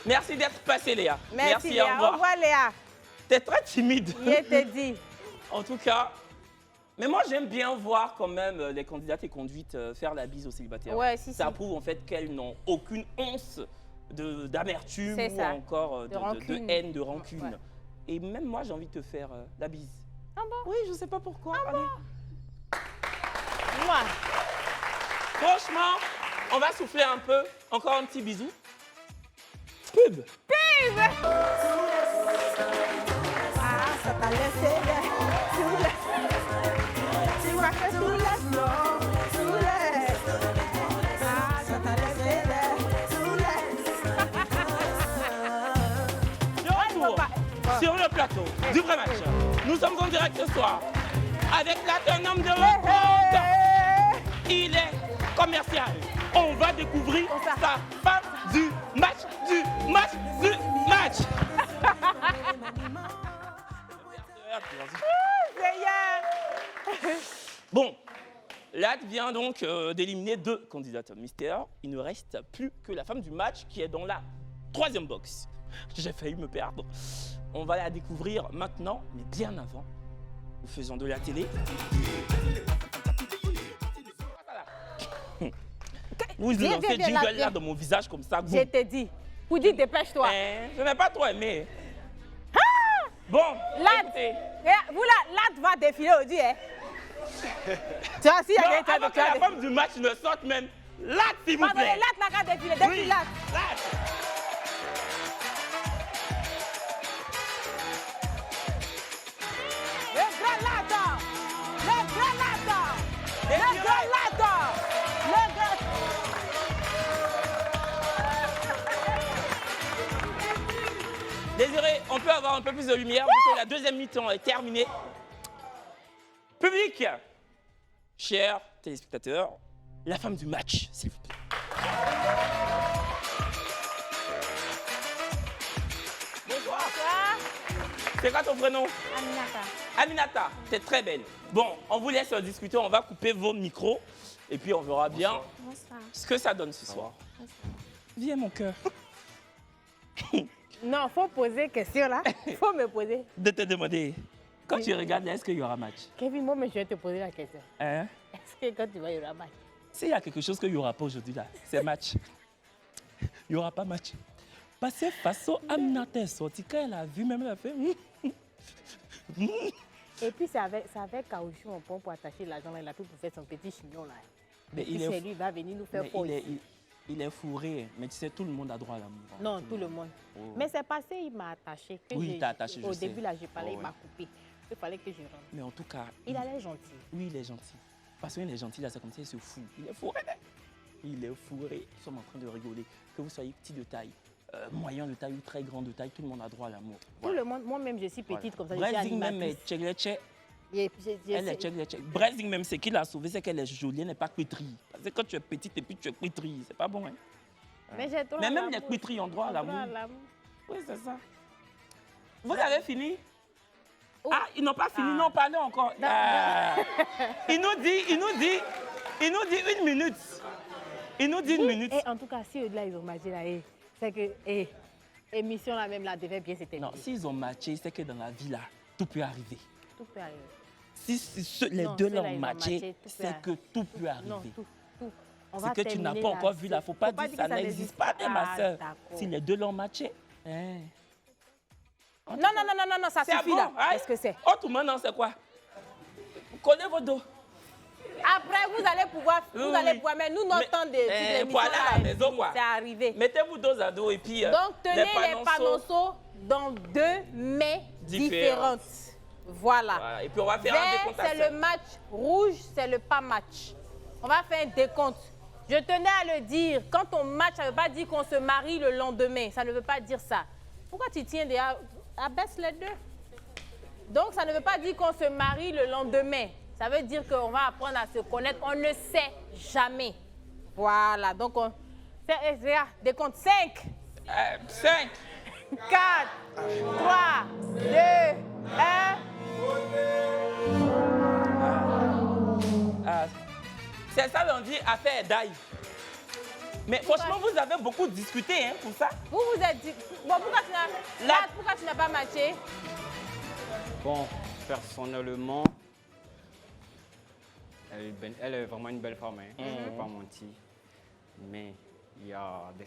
S1: Merci d'être passée, Léa.
S2: Merci, Léa.
S1: au revoir.
S2: Au revoir, Léa.
S1: T'es très timide.
S2: Il était dit.
S1: En tout cas, mais moi j'aime bien voir quand même les candidates et conduites faire la bise aux célibataires.
S2: Ouais, si,
S1: ça
S2: si.
S1: prouve en fait qu'elles n'ont aucune once d'amertume
S2: C'est
S1: ou
S2: ça.
S1: encore
S2: De rancune.
S1: de haine, de rancune.
S2: Ouais.
S1: Et même moi j'ai envie de te faire la bise.
S2: Ah bon?
S1: Oui, je sais pas pourquoi. Allez.
S2: Moi.
S1: Franchement, on va souffler un peu. Encore un petit bisou. Pub.
S2: Ah, ça t'a laissé tu vois que tu laisses, non, tu laisses. Ah, ça t'a laissé
S1: De retour sur le plateau du vrai match. Nous sommes en direct ce soir avec un homme de rencontre. Il est commercial. On va découvrir sa femme du match. Bon, Lat vient donc d'éliminer 2 candidates mystères. Il ne reste plus que la femme du match qui est dans la 3e box. J'ai failli me perdre. On va la découvrir maintenant, mais bien avant. Nous faisons de la télé. Voilà. Vous lancez jingle là dans mon visage comme ça.
S2: Je t'ai dit. Pour dire dépêche-toi.
S1: Je n'ai pas trop aimé. Bon, écoutez.
S2: Vous là, Lat va défiler aujourd'hui, hein. Tu vois, s'il y a
S1: Non,
S2: quelqu'un
S1: avant que la femme du match ne sorte même, Lat, s'il vous plaît.
S2: Lat n'a qu'à défiler, défile Lat. Le grand Lat. Le grand Lat. Le grand Lat. Le grand...
S1: Désiré, on peut avoir un peu plus de lumière vu que la deuxième mi-temps est terminée. Public, chers téléspectateurs, la femme du match, s'il vous plaît. Bonsoir. C'est quoi ton prénom?
S7: Aminata.
S1: Aminata, t'es très belle. Bon, on vous laisse discuter, on va couper vos micros et puis on verra bien ce que ça donne ce soir. Viens mon cœur.
S2: Non, faut poser question là. Faut me poser.
S1: De te demander, quand tu regardes là, est-ce qu'il y aura match?
S2: Kevin, moi, je vais te poser la question.
S1: Hein?
S2: Est-ce que quand tu vas, il y aura match?
S1: S'il y a quelque chose qu'il n'y aura pas aujourd'hui là, c'est match. Il n'y aura pas match. Parce que façon Aminata est sortie, quand elle a vu, même elle a fait...
S2: Et puis, c'est avec caoutchouc en pont pour attacher l'argent là. Il a pris pour faire son petit chignon là.
S1: Mais
S2: Et puis, c'est lui, il va venir nous faire pause.
S1: il est fourré, mais tu sais, tout le monde a droit à l'amour.
S2: Non, tout le monde.
S1: Oh.
S2: Mais c'est passé, il m'a attaché.
S1: Oui, il t'a attaché, je
S2: Au
S1: sais.
S2: début, là, j'ai parlé,
S1: Oh,
S2: il m'a
S1: ouais.
S2: coupé. Il fallait que je rentre.
S1: Mais en tout cas...
S2: Il a l'air gentil.
S1: Oui, il est gentil. Parce qu'il est gentil, là, c'est comme ça, il se fout. Il est fourré. Il est fourré. Nous sommes en train de rigoler. Que vous soyez petit de taille, moyen de taille ou très grand de taille, tout le monde a droit à l'amour.
S2: Tout le monde, moi-même, je suis petite comme ça. Je suis
S1: Brazing même,
S2: animatrice.
S1: Tchegleche,
S2: Elle
S1: elle est Tchegleche. Brazing même, c'est qui l'a sauvée, c'est qu'elle est jolie, elle n'est pas cuitrie. Parce que quand tu es petite et puis tu es cuitrie, c'est pas bon, hein.
S2: Mais j'ai trop
S1: Mais même les
S2: l'amour.
S1: cuitries ont droit à l'amour.
S2: Droit à l'amour.
S1: Oui, c'est ça. Vous avez fini? Ah, ils n'ont pas fini, non, parlez encore. Ah. Il nous dit 1 minute. Il nous dit 1 minute.
S2: Et en tout cas, si eux-là, ils ont matché là, c'est que, émission là même là devait bien s'éteindre.
S1: Non, s'ils ont matché, c'est que dans la vie là, tout peut arriver.
S2: Tout peut arriver.
S1: Si les
S2: Non,
S1: deux là
S2: ceux-là,
S1: ont
S2: ils ont
S1: matché,
S2: matché, tout peut
S1: c'est
S2: arriver.
S1: que tout peut arriver.
S2: Non, tout. On
S1: C'est
S2: va
S1: que tu n'as
S2: terminer
S1: pas
S2: là.
S1: encore vu là. Faut pas dire
S2: que
S1: ça n'existe pas, ma
S2: Ah,
S1: soeur.
S2: d'accord.
S1: Si les deux l'ont matché. Hein.
S2: Non, ça
S1: C'est à
S2: suffit
S1: bon,
S2: là.
S1: hein?
S2: Qu'est-ce que c'est?
S1: Oh, tout maintenant, c'est quoi? Collez vos dos.
S2: Après, vous allez pouvoir, mais nous, notre temps de toute l'émission,
S1: pour aller à la
S2: là,
S1: maison, quoi.
S2: c'est arrivé.
S1: Mettez-vous dos à dos et puis.
S2: Donc, tenez les panonceaux dans 2 mains différentes. Voilà.
S1: Voilà. Et puis, on va faire un
S2: Vert,
S1: décompte.
S2: c'est le match. Rouge, c'est le pas match. On va faire un décompte. Je tenais à le dire. Quand on match, ça ne veut pas dire qu'on se marie le lendemain. Ça ne veut pas dire ça. Pourquoi tu tiens déjà? Abaisse les deux. Donc, ça ne veut pas dire qu'on se marie le lendemain. Ça veut dire qu'on va apprendre à se connaître. On ne sait jamais. Voilà. Donc, on fait décompte 5.
S1: 5.
S2: 4, 3, 2, 1.
S1: C'est ça, on dit affaire d'ail. Mais franchement, vous avez beaucoup discuté hein, pour ça.
S2: Vous êtes dit... Bon, pourquoi tu n'as pas matché?
S4: Bon, personnellement, elle est vraiment une belle femme, hein. Je ne vais pas mentir. Mais il y a des...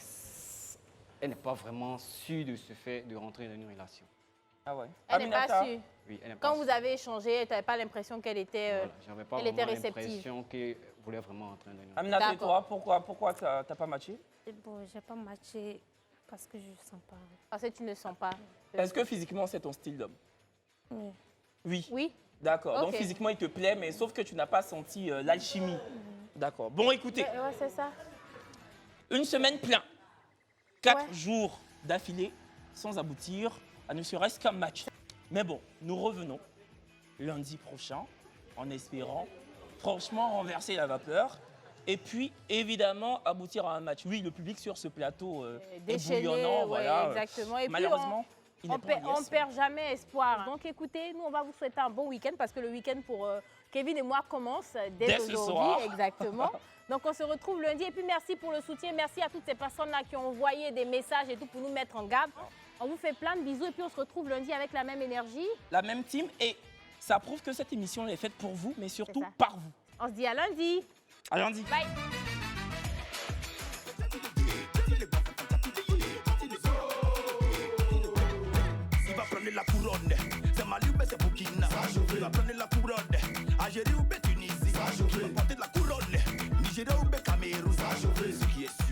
S4: Elle n'est pas vraiment sûre de se faire, de rentrer dans une relation.
S1: Ah ouais.
S2: Elle n'est pas sûre.
S4: Oui, elle n'est pas
S2: Quand
S4: sûre.
S2: vous avez échangé, tu n'avais pas l'impression qu'elle était,
S4: Voilà, j'avais pas
S2: elle était
S4: vraiment
S2: réceptive.
S4: l'impression qu'elle voulait vraiment rentrer dans une relation.
S1: Aminata, et
S2: D'accord.
S1: toi, pourquoi tu n'as pas matché?
S7: Bon, j'ai pas matché parce que je ne sens pas.
S2: Parce que tu ne sens pas.
S1: Est-ce que physiquement, c'est ton style d'homme?
S7: Oui.
S1: Oui.
S2: Oui.
S1: D'accord. Donc
S2: Ok.
S1: physiquement, il te plaît, mais sauf que tu n'as pas senti l'alchimie. D'accord. Bon, écoutez,
S2: Ouais, c'est ça.
S1: une semaine plein, 4 jours d'affilée, sans aboutir à ne serait-ce qu'un match. Mais bon, nous revenons lundi prochain, en espérant franchement renverser la vapeur. Et puis, évidemment, aboutir à un match. Oui, le public sur ce plateau est
S2: Déchaîné,
S1: bouillonnant.
S2: ouais,
S1: Voilà.
S2: exactement. Et puis,
S1: Malheureusement, il
S2: on
S1: n'est pas en
S2: ne
S1: liesse.
S2: perd jamais espoir. Donc écoutez, nous on va vous souhaiter un bon week-end parce que le week-end pour Kevin et moi commence
S1: Dès ce soir.
S2: aujourd'hui. Exactement. Donc on se retrouve lundi. Et puis merci pour le soutien. Merci à toutes ces personnes-là qui ont envoyé des messages et tout pour nous mettre en garde. On vous fait plein de bisous et puis on se retrouve lundi avec la même énergie.
S1: La même team. Et ça prouve que cette émission est faite pour vous, mais surtout
S2: ça.
S1: par vous.
S2: On se dit à lundi.
S1: À lundi.
S2: Bye.
S3: couronne. C'est Mali ou bien c'est Burkina. Tu vas prendre la couronne. Algérie ou bien Tunisie. Tu vas porter de la couronne. Nigeria ou bien Cameroun. Ce qui est sûr.